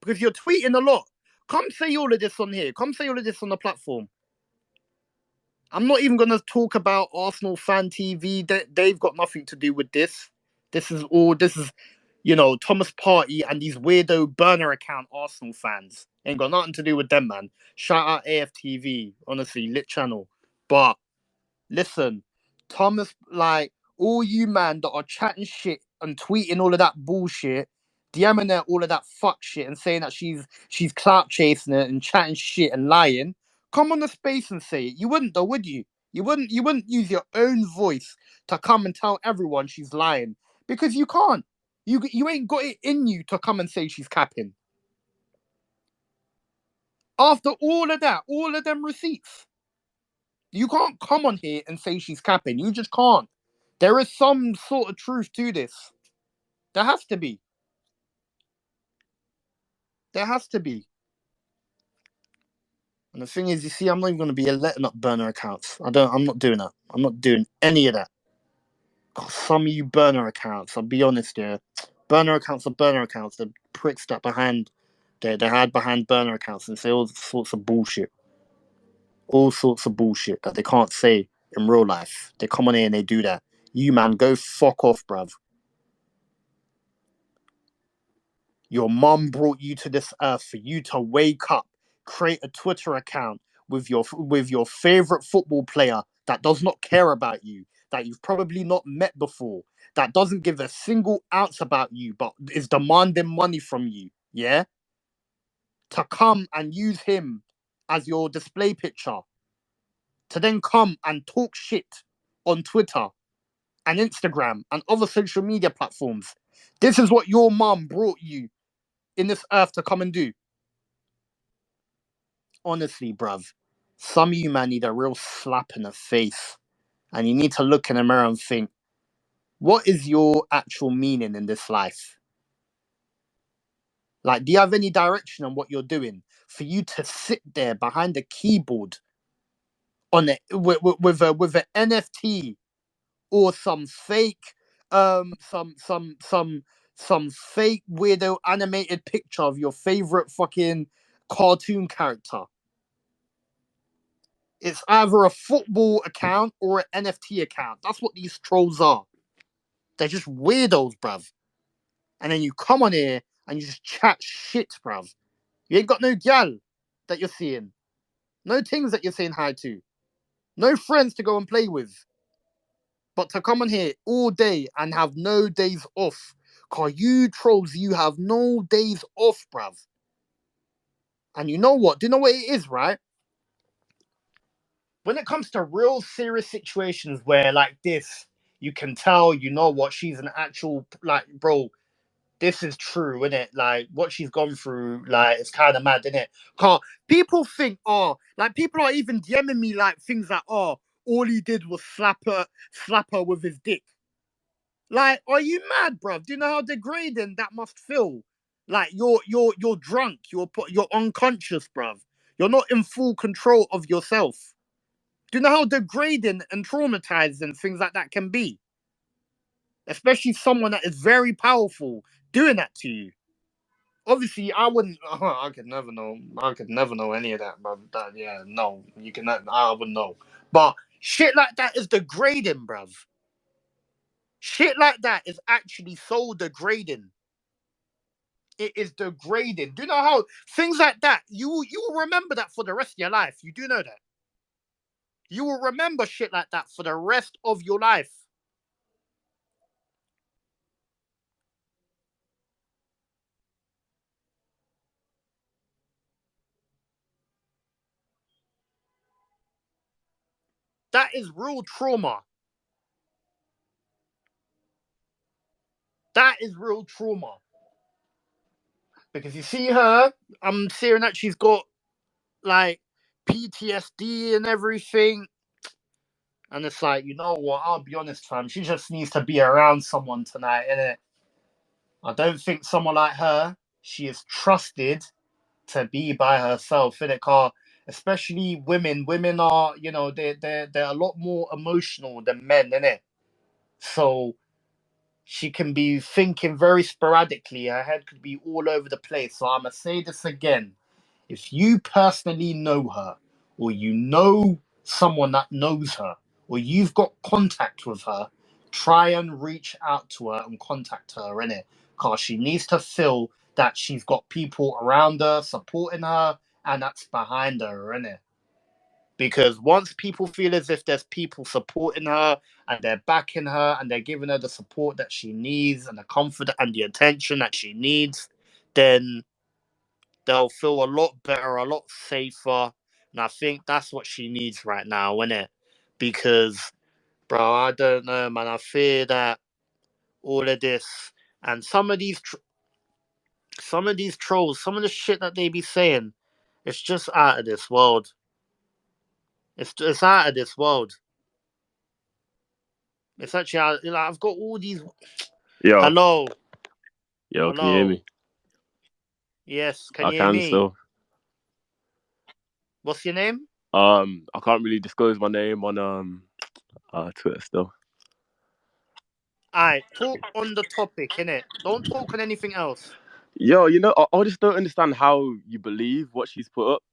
Because you're tweeting a lot. Come say all of this on here. Come say all of this on the platform. I'm not even going to talk about Arsenal fan TV. They've got nothing to do with this. This is Thomas Partey and these weirdo burner account Arsenal fans. Ain't got nothing to do with them, man. Shout out AFTV. Honestly, lit channel. But listen, Thomas, like, all you man that are chatting shit and tweeting all of that bullshit, DMing her all of that fuck shit and saying that she's clout chasing it and chatting shit and lying, come on the space and say it. You wouldn't though, would you? You wouldn't use your own voice to come and tell everyone she's lying. Because you can't. You ain't got it in you to come and say she's capping. After all of that, all of them receipts. You can't come on here and say she's capping. You just can't. There is some sort of truth to this. There has to be. There has to be. And the thing is, you see, I'm not even going to be letting up burner accounts. I'm not doing that. I'm not doing any of that. God, some of you burner accounts, I'll be honest here. Burner accounts are burner accounts. The pricks that they hide behind burner accounts and say all sorts of bullshit. All sorts of bullshit that they can't say in real life. They come on here and they do that. You man, go fuck off, bruv. Your mum brought you to this earth for you to wake up, create a Twitter account with your favorite football player that does not care about you, that you've probably not met before, that doesn't give a single ounce about you, but is demanding money from you, yeah? To come and use him as your display picture, to then come and talk shit on Twitter and Instagram and other social media platforms. This is what your mum brought you in this earth to come and do. Honestly, bruv, some of you man need a real slap in the face. And you need to look in the mirror and think, what is your actual meaning in this life? Like, do you have any direction on what you're doing? For you to sit there behind the keyboard on it with an NFT or some fake some fake weirdo animated picture of your favorite fucking cartoon character. It's either a football account or an NFT account. That's what these trolls are. They're just weirdos, bruv. And then you come on here and you just chat shit, bruv. You ain't got no gal that you're seeing. No things that you're saying hi to. No friends to go and play with. But to come on here all day and have no days off. Cause you trolls, you have no days off, bruv. And you know what? Do you know what it is, right? When it comes to real serious situations where like this, you can tell, you know what, she's an actual like, bro, this is true, isn't it? Like what she's gone through, like it's kind of mad, isn't it? Can't people think, oh, like people are even DMing me like things like, oh, all he did was slap her with his dick. Like, are you mad, bruv? Do you know how degrading that must feel? Like you're drunk, you're unconscious, bruv. You're not in full control of yourself. Do you know how degrading and traumatizing things like that can be? Especially someone that is very powerful doing that to you. Obviously, I wouldn't. I could never know. I could never know any of that, but yeah, no, you can. I wouldn't know. But shit like that is degrading, bruv. Shit like that is actually so degrading. It is degrading. Do you know how things like that? You will remember that for the rest of your life. You do know that. You will remember shit like that for the rest of your life. That is real trauma. That is real trauma. Because you see her, I'm seeing that she's got like PTSD and everything. And it's like, you know what? I'll be honest, fam. She just needs to be around someone tonight, innit? I don't think someone like her, she is trusted to be by herself, innit? Car, especially women. Women are, you know, they're a lot more emotional than men, innit? So she can be thinking very sporadically. Her head could be all over the place. So I'ma say this again. If you personally know her, or you know someone that knows her, or you've got contact with her, try and reach out to her and contact her, innit? Because she needs to feel that she's got people around her, supporting her, and that's behind her, innit? Because once people feel as if there's people supporting her and they're backing her and they're giving her the support that she needs and the comfort and the attention that she needs, then they'll feel a lot better, a lot safer. And I think that's what she needs right now, isn't it? Because, bro, I don't know, man. I fear that all of this and some of these trolls, some of the shit that they be saying, it's just out of this world. It's out of this world. It's actually like I've got all these. Yo, Hello, can you hear me? Yes, can I you hear can me? still. What's your name? I can't really disclose my name on Twitter still. Alright, talk on the topic, innit? Don't talk on anything else. Yo, you know, I just don't understand how you believe what she's put up.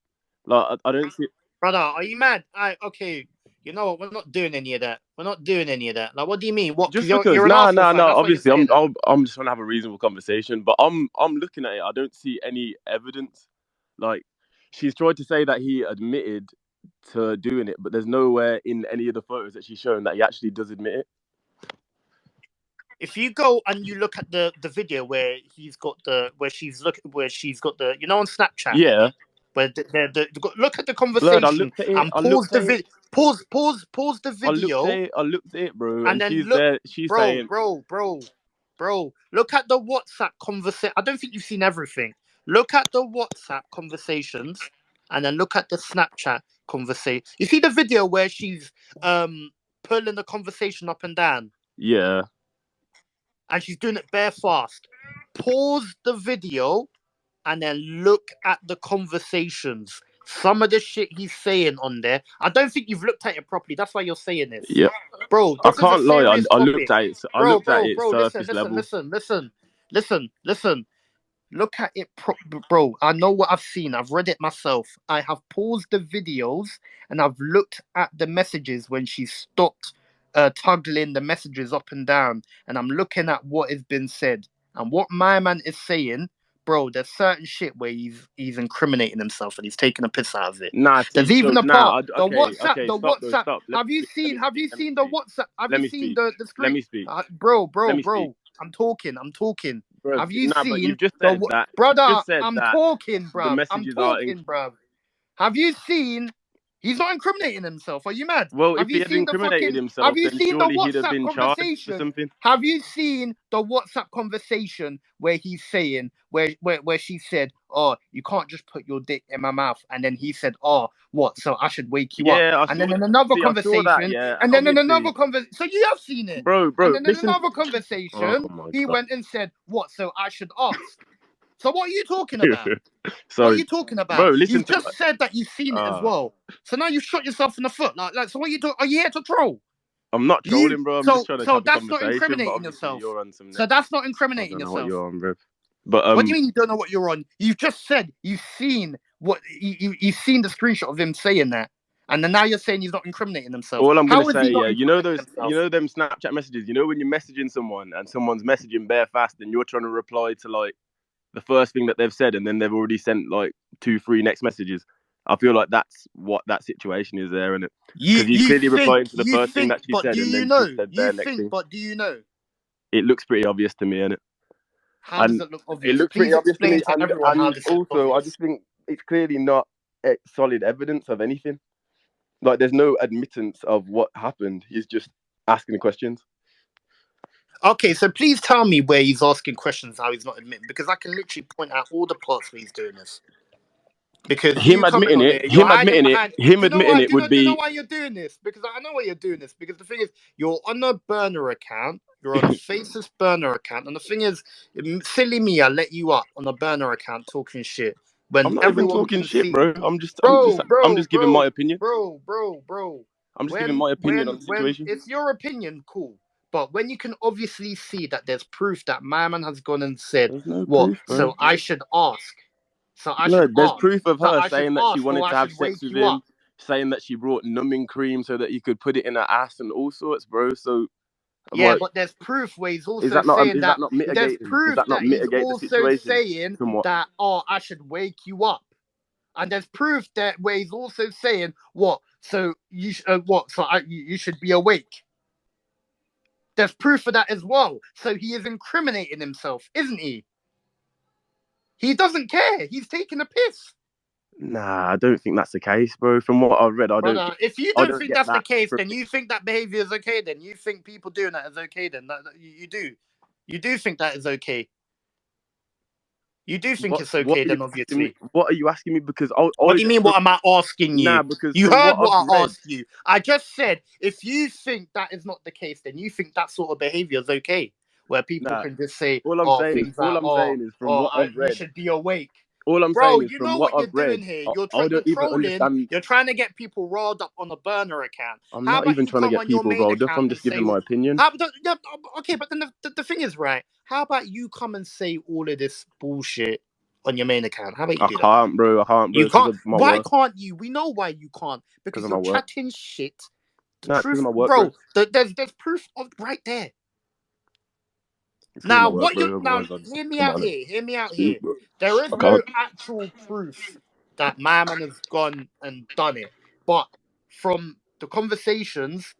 Like, I don't see. Brother, are you mad? Alright, okay. You know what? We're not doing any of that. We're not doing any of that. Like, what do you mean? What? Just Because because, you're an Arsenal fan. That's obviously, what you're saying. I'm just trying to have a reasonable conversation, but I'm looking at it. I don't see any evidence. Like, she's tried to say that he admitted to doing it, but there's nowhere in any of the photos that she's shown that he actually does admit it. If you go and you look at the video where she's got the you know on Snapchat. Yeah. Where look at the Blood, I conversation looked at it. and pause the video. Pause the video. I looked at it, bro, And and then she's look, there. She's saying, bro. Look at the WhatsApp conversation. I don't think you've seen everything. Look at the WhatsApp conversations, and then look at the Snapchat conversation. You see the video where she's pulling the conversation up and down. yeah, and she's doing it bare fast. Pause the video, and then look at the conversations. Some of the shit he's saying on there, I don't think you've looked at it properly. That's why you're saying this. yeah. Bro, I this is a can't lie. serious I topic. looked at it. I Bro, looked at it surface level. Listen. Look at it, bro. I know what I've seen. I've read it myself. I have paused the videos and I've looked at the messages when she stopped tuggling the messages up and down. And I'm looking at what has been said. And what my man is saying, bro, there's certain shit where he's incriminating himself and he's taking a piss out of it. Nah, see, There's even a part, the okay, WhatsApp, okay, the stop, WhatsApp. bro, stop. Have you seen the WhatsApp? Have Let you me seen speak. the screen? Let me speak. Bro. Speak. I'm talking. Bro, Have you but seen you've just said that. brother? You just said I'm that talking, the bruv. I'm messages are. talking, bruv. Have you seen? He's not incriminating himself. Are you mad? Well, if Have he you had seen the incriminated fucking? Have himself, you then seen the surely he'd have WhatsApp been charged for conversation? something. Have you seen the WhatsApp conversation where he's saying where she said, "Oh, you can't just put your dick in my mouth," and then he said, "Oh, what? So I should wake you up." Yeah, And then in another I saw that. conversation, Yeah, and then in another conversation, so you have seen it. bro, And then in listen. another Oh conversation, my he god. went and said, "What? So I should ask." So what are you talking about? Sorry. What are you talking about? Bro, listen You've just said that you've seen it as well. So now you've shot yourself in the foot. Like so what are you doing? Are you here to troll? I'm not trolling, bro. I'm just trying to have a that's not conversation. incriminating But yourself. you're on some So that's not I incriminating don't know what yourself. you're on, bro. But What do you mean you don't know what you're on? You've just said you've seen what you've seen the screenshot of him saying that. And then now you're saying he's not incriminating himself. all I'm How gonna is say, he not yeah, you know incriminating them Snapchat messages. You know when you're messaging someone and someone's messaging bare fast and you're trying to reply to like the first thing that they've said and then they've already sent like 2-3 next messages. I feel like that's what that situation is there, isn't it? Because he's clearly replying to the first thing that she said, and then she said their next thing. But do you know? It looks pretty obvious to me, innit? How does it look obvious? It looks Please pretty obvious to me, explain to everyone how and this looks also obvious. I just think it's clearly not solid evidence of anything. Like, there's no admittance of what happened. He's just asking questions. Okay, so please tell me where he's asking questions how he's not admitting, because I can literally point out all the parts where he's doing this. Because Him you coming admitting on it, there, you're hiding behind. him Do you know admitting why? it would Do you know be. why you're doing this? Because I know why you're doing this. Because the thing is, you're on a burner account. You're on a faceless burner account, and the thing is, silly me, I let you up on a burner account talking shit when I'm not even everyone talking can shit, see. bro. Bro, I'm bro, just giving my bro, opinion. bro. I'm just giving my opinion on the When situation. it's your opinion, cool. But when you can obviously see that there's proof that my man has gone and said, There's no what? proof, bro. So I should ask. So I should Blood, there's ask. proof of So her I should saying that she ask, or wanted I to have should sex wake with you him, up. saying that she brought numbing cream so that he could put it in her ass and all sorts, bro. So, Yeah, like, but there's proof where he's is also that not saying that there's mitigating? Does proof that not that he's mitigate the also situation saying somewhat? that, oh, I should wake you up. And there's proof that where he's also saying what? So you what? So you should be awake. There's proof of that as well. So he is incriminating himself, isn't he? He doesn't care. He's taking a piss. Nah, I don't think that's the case, bro. From what I've read, Brother, if you I don't don't think get that's the that case, from then it. you think that behavior is okay. Then you think people doing that is okay. Then you do. You do think that is okay. You do think it's okay, then obviously. What are you asking me? Because What do you mean, what am I asking you? nah, because You from heard what what I've I read, asked you. I just said, if you think that is not the case, then you think that sort of behavior is okay. Where people nah. can just say, All I'm oh, saying is, things like, from what I've you read. should be awake. All I'm Bro, saying is, you from know what what you're I've read, doing here. I You're don't even trolling. understand. You're trying to get people riled up on a burner account. I'm How not about even you trying to come get on your people main rolled up. account I'm and just say, giving my opinion. yeah, okay, but then the thing is, right, how about you come and say all of this bullshit on your main account? How about you I do that? can't, bro. I can't, bro, You because can't. of my Why work. can't you? We know why you can't. Because Because of my you're work. chatting shit. The Nah, it's because truth, of my work, bro. bro. There's proof of right there. It's because of my Now, work, what you bro. now? Otherwise, Hear me come out on, here. Hear me out speak, here. bro. There is I no can't. actual proof that my man has gone and done it. But from the conversations,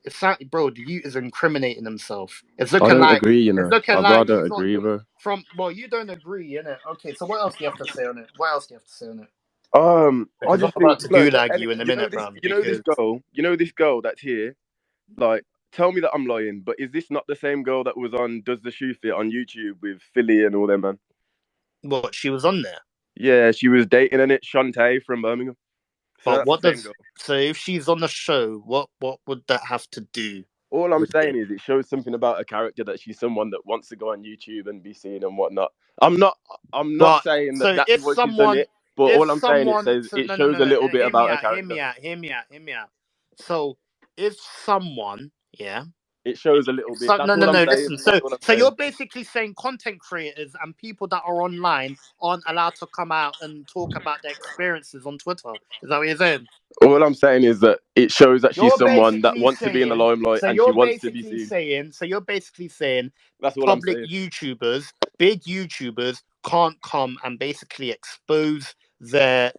it's like, bro, the youth is incriminating himself. It's I looking don't like agree, you it's know. looking I like rather he's not agree, doing bro. from. Well, you don't agree, innit? Okay, so what else do you have to say on it? What else do you have to say on it? I Because I'm just about think, to blood. gulag And you in a minute, Bram. Because you know this girl that's here. Like, tell me that I'm lying, but is this not the same girl that was on Does the Shoe Fit on YouTube with Philly and all them, man? what, she was on there. Yeah, she was dating in it, Shantae from Birmingham. So But that's the what same does girl. so if she's on the show, what would that have to do All I'm with saying it? is it shows something about her character that she's someone that wants to go on YouTube and be seen and whatnot. I'm not But saying that so that's why she's done it, but if all I'm saying someone, so it no, no, shows no, a no, little bit about her character. hear me out. So if someone, yeah, It shows a little bit. so That's no, no, all I'm no, saying. listen. That's So all I'm so saying. you're basically saying content creators and people that are online aren't allowed to come out and talk about their experiences on Twitter. Is that what you're saying? All I'm saying is that it shows that she's You're someone that basically wants to be in the saying, limelight and she wants to be seen. so you're basically saying That's all I'm public saying. YouTubers, big YouTubers can't come and basically expose their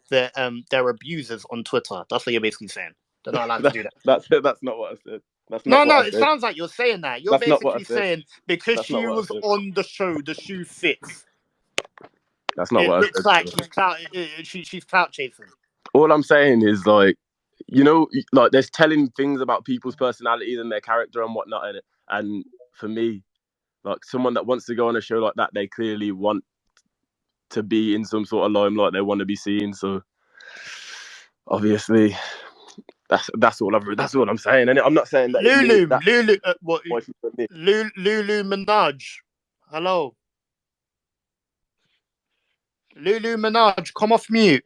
abusers on Twitter. That's what you're basically saying. They're not allowed to do that. That's not what I said. That's not No, what no, I it said. sounds like you're saying that. You're That's not what I basically said. saying because That's not she what I was said. on the show, the shoe fits. That's not It what I looks said. like she's clout chasing. All I'm saying is, like, you know, like, there's telling things about people's personalities and their character and whatnot in it. And for me, like, someone that wants to go on a show like that, they clearly want to be in some sort of limelight. They want to be seen. So obviously, that's all I'm saying. And I'm not saying that Lulu, what? why she's with me. Lulu Minaj. Hello, Lulu Minaj, come off mute.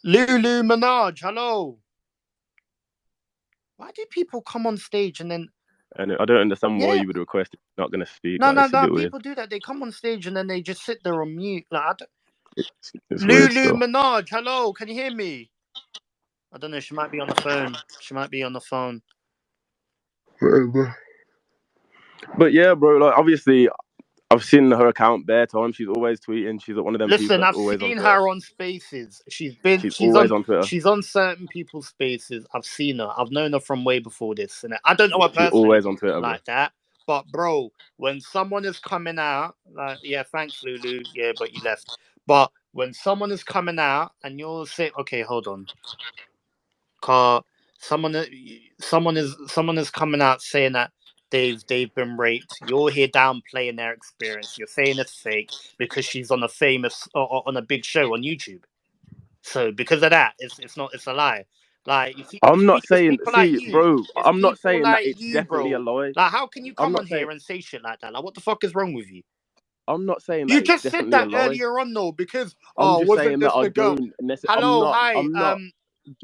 Lulu Minaj, hello. Why do people come on stage and then And I don't understand why yeah? you would request it. Not going to speak. No, Like, no, it's a no. bit weird. People do that. They come on stage and then they just sit there on mute. Like, It's weird Lulu still. Minaj, hello. Can you hear me? I don't know. She might be on the phone. She might be on the phone. But yeah, bro. Like, obviously, I've seen her account bare time. She's always tweeting. She's one of them people Listen, that's I've always on seen Twitter. her on Spaces. She's always on Twitter. She's on certain people's Spaces. I've seen her. I've known her from way before this, and I don't know her She's personally always on Twitter, bro. like that. But bro, when someone is coming out, like, yeah, thanks, Lulu. Yeah, but you left. But when someone is coming out and you're saying, okay, hold on, car, someone, someone is coming out saying that they've been raped. You're here downplaying their experience. You're saying it's fake because she's on a famous or on a big show on YouTube. So because of that, it's not, it's a lie. Like I'm not it's saying, people like see, you. bro, It's I'm not people saying that like it's you, definitely a bro. lie. Like, how can you I'm come not on saying here and say shit like that? Like, what the fuck is wrong with you? I'm not saying You that it's just said definitely a that lie. earlier on, though, because I'm just wasn't saying that this I the girl? don't necessarily. Hello, hi, I'm not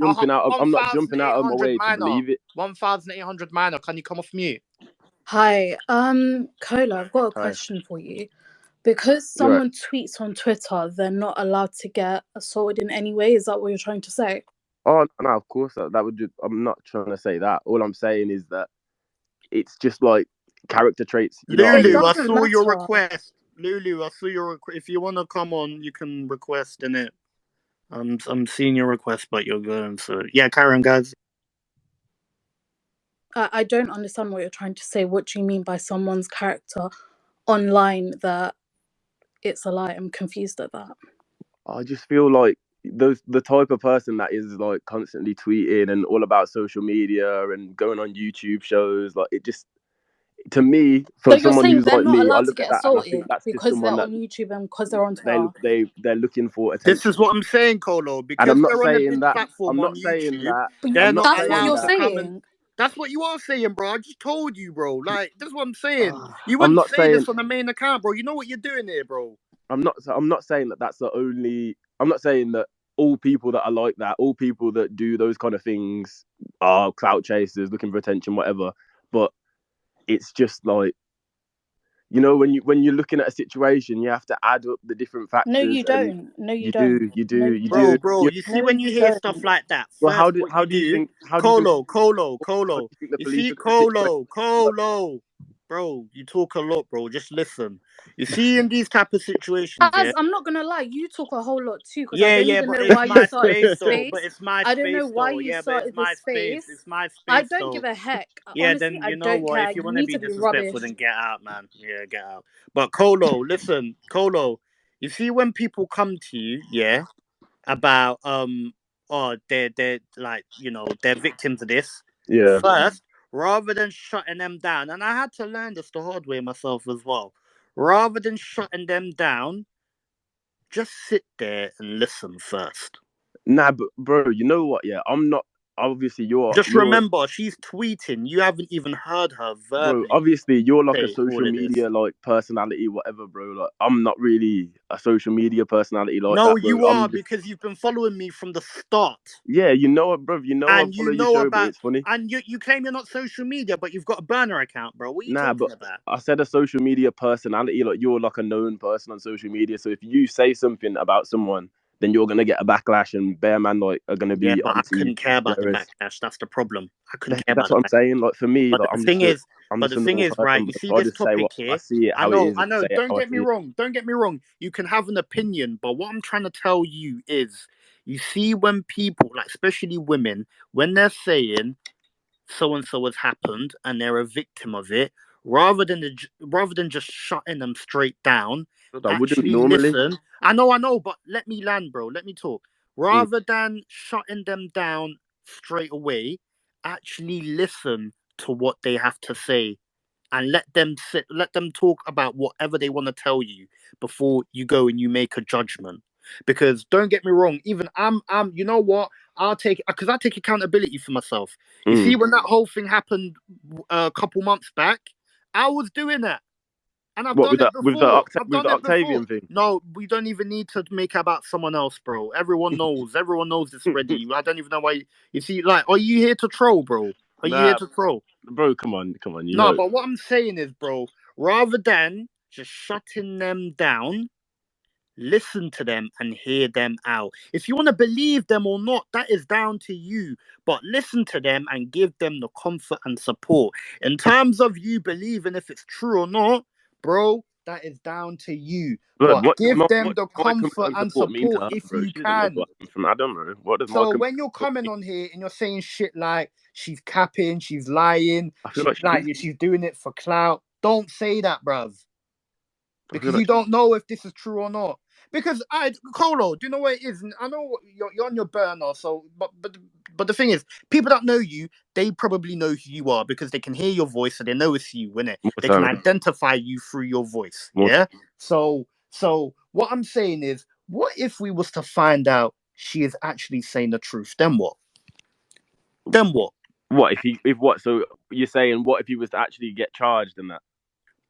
jumping out. one I'm not thousand jumping eight out of my hundred way to minor, believe it. 1,800 minor. Can you come off mute? Hi, Kola, I've got a Hi, question for you. Because you're right. someone tweets on Twitter, they're not allowed to get assaulted in any way. Is that what you're trying to say? Oh no, of course that would. I'm not trying to say that. All I'm saying is that it's just like character traits. You know what I It Lulu, mean? I doesn't saw your matter. request. Lulu, I saw your request. If you want to come on, you can request in it. I'm seeing your request, but you're going. So yeah, Karen, guys. I don't understand what you're trying to say. What do you mean by someone's character online that it's a lie? I'm confused at that. I just feel like the type of person that is like constantly tweeting and all about social media and going on YouTube shows. Like it just, to me, So from you're someone saying who's they're like not me, I allowed to look at get that and I think assaulted that's just because they're someone that on YouTube and because they're on Twitter? they're looking for This is attention. what I'm saying, Colo. And Because I'm not they're on a saying big that. platform I'm on not saying YouTube, that. But they're I'm not not that's what saying allowed you're to that. come and. saying. That's what you are saying, bro. I just told you, bro. Like, that's what I'm saying. You I'm wouldn't not say saying. this on the main account, bro. You know what you're doing here, bro. I'm not saying that that's the only. I'm not saying that all people that are like that, all people that do those kind of things are clout chasers, looking for attention, whatever. But it's just like, you know, when you're looking at a situation, you have to add up the different No, factors, you and don't. No, you you don't. do, you No, do, you you do. Bro, don't. bro, You, you see No, when you you hear stuff don't. like that, well, first what you do, how do you think Colo, Colo, how do Colo. you think the You police see, are going to situation? Colo. Bro, you talk a lot, bro. Just listen. You see, in these type of situations, yeah, As I'm not gonna lie, you talk a whole lot too, because I yeah, don't yeah, even but know it's why you my started space this though. But space. it's my I don't know space why though. you Yeah, but it's started my this space. space. It's my I space don't though. give a heck. Yeah, Honestly, then I you know don't what? care. If you You want to need be to be disrespectful, rubbish. then get out, man. Yeah, get out. But Colo, listen, Colo. You see, when people come to you, yeah, about oh, they're like, you know, they're victims of this. Yeah. First, rather than shutting them down, and I had to learn this the hard way myself as well. Rather than shutting them down, just sit there and listen first. Nah, but bro, you know what? Yeah, I'm not. Obviously, Just you're remember, she's tweeting. You haven't even heard her bro. verbally Obviously, you're like a say social all of this. media like personality, whatever, bro. Like, I'm not really a social media personality like No, that, bro. you are, I'm just, because you've been following me from the start. yeah, you know it, bro. You know I And follow you your know show, but about, it's funny. and you claim you're not social media, but you've got a burner account, bro. What are you Nah, but talking about? I said a social media personality. Like, you're like a known person on social media. So if you say something about someone, then you're gonna get a backlash, and bear man like are gonna Yeah, be but I onto you. couldn't care about the Whereas backlash. That's the problem. I couldn't care that's about the what I'm backlash. saying. Like for me, But like the thing is, I'm just a the thing normal is, right? person, You bro. see So I this just say topic what I here. see it I how it know, is, I and know. say it Don't how I get me see it. wrong. Don't get me wrong. You can have an opinion, but what I'm trying to tell you is, you see, when people, like especially women, when they're saying so and so has happened and they're a victim of it, rather than just shutting them straight down, But I wouldn't actually normally. listen. I know, but let me land, bro. Let me talk. Mm. Rather than shutting them down straight away, actually listen to what they have to say, and let them talk about whatever they want to tell you before you go and you make a judgment. Because don't get me wrong, even I'm you know what, I'll take, because I take accountability for myself. You see, Mm. when that whole thing happened a couple months back, I was doing that, and I've What done it before. I've with done the it before. Octavian thing? No, we don't even need to make it about someone else, bro. Everyone knows this already. I don't even know why you see, like, are you here to troll, bro? Are you here Nah, to troll? bro, come on, you No, know. but what I'm saying is, bro, rather than just shutting them down, listen to them and hear them out. If you want to believe them or not, that is down to you. But listen to them and give them the comfort and support. In terms of you believing if it's true or not, bro, that is down to you. But But give them what the does my comfort comfort and and support mean to support her, if bro? you She doesn't know who can. I am from Adam, bro. What does my So comfort when you're and support coming mean? on here and you're saying shit like she's capping, she's lying, I feel like she is. she's doing it for clout, don't say that, bruv. because you don't know if this is true or not. Because Colo, do you know what it is? I know you're on your burner, so but the thing is, people that know you, they probably know who you are because they can hear your voice and they know it's you, innit? They can identify you through your voice. Yeah. So what I'm saying is, what if we was to find out she is actually saying the truth? Then what? Then what? What if what? So you're saying what if he was to actually get charged and that?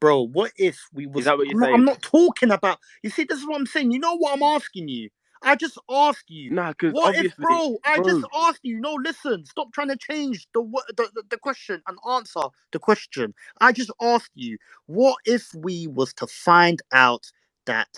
Bro, what if we was... Is that what you're saying? I'm not talking about... You see, this is what I'm saying. You know what I'm asking you? I just asked you. Nah, because what obviously, if, bro? I just asked you. No, listen. Stop trying to change the question and answer the question. I just asked you. What if we was to find out that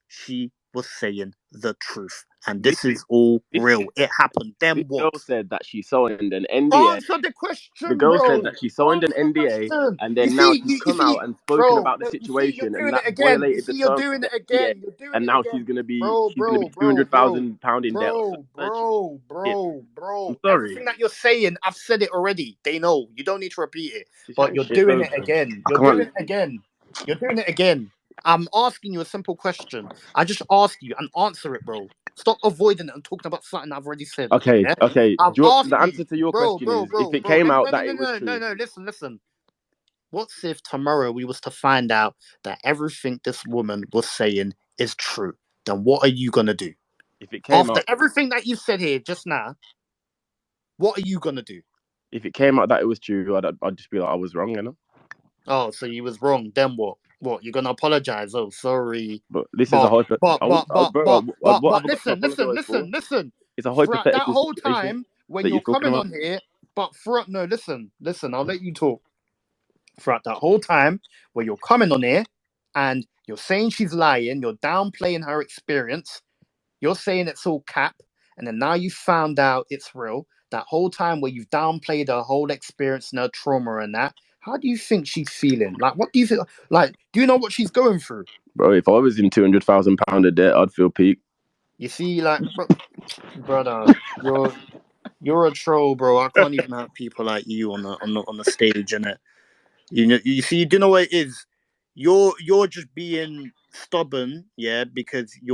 she was saying the truth and this is all real? It happened. Then This what? girl said that she signed an NDA. Answer the question, The girl bro. said that she signed an Answer the NDA, question. and then now she's come out and spoken Bro, about the you see, you're situation, and doing it that again. You violated the see, you're terms doing of it the NDA. again. You're doing And it now again. she's gonna be Bro, £200,000 in debt. I'm sorry. Everything that you're saying, I've said it already. They know. You don't need to repeat it. She's But you're doing it again. You're doing it again. You're doing it again. I'm asking you a simple question. I just asked you and answer it, bro. Stop avoiding it and talking about something I've already said. Okay, Yeah? okay. I've The asked answer you, to your question is if it bro. came out that it was true. No. Listen. What if tomorrow we was to find out that everything this woman was saying is true? Then what are you gonna do? If it came After out, everything that you said here just now, what are you gonna do? if it came out that it was true, I'd just be like, I was wrong, you know. Oh, so you was wrong. Then what? What, you're gonna apologize? Oh, sorry. But this is a hyper. What have I got to apologize for? Listen. It's a Throughout that hypothetical whole situation time when that you're you're talking coming about. on here, listen. I'll let you talk. Throughout that whole time where you're coming on here and you're saying she's lying, you're downplaying her experience, you're saying it's all cap, and then now you found out it's real. That whole time where you've downplayed her whole experience and her trauma and that, how do you think she's feeling? Like, what do you think? Like, do you know what she's going through? Bro, if I was in £200,000 of debt, I'd feel peak. You see, like, brother, you're a troll, bro. I can't even have people like you on the stage, innit? You know, you see, do you know what it is? You're just being stubborn, yeah, because you're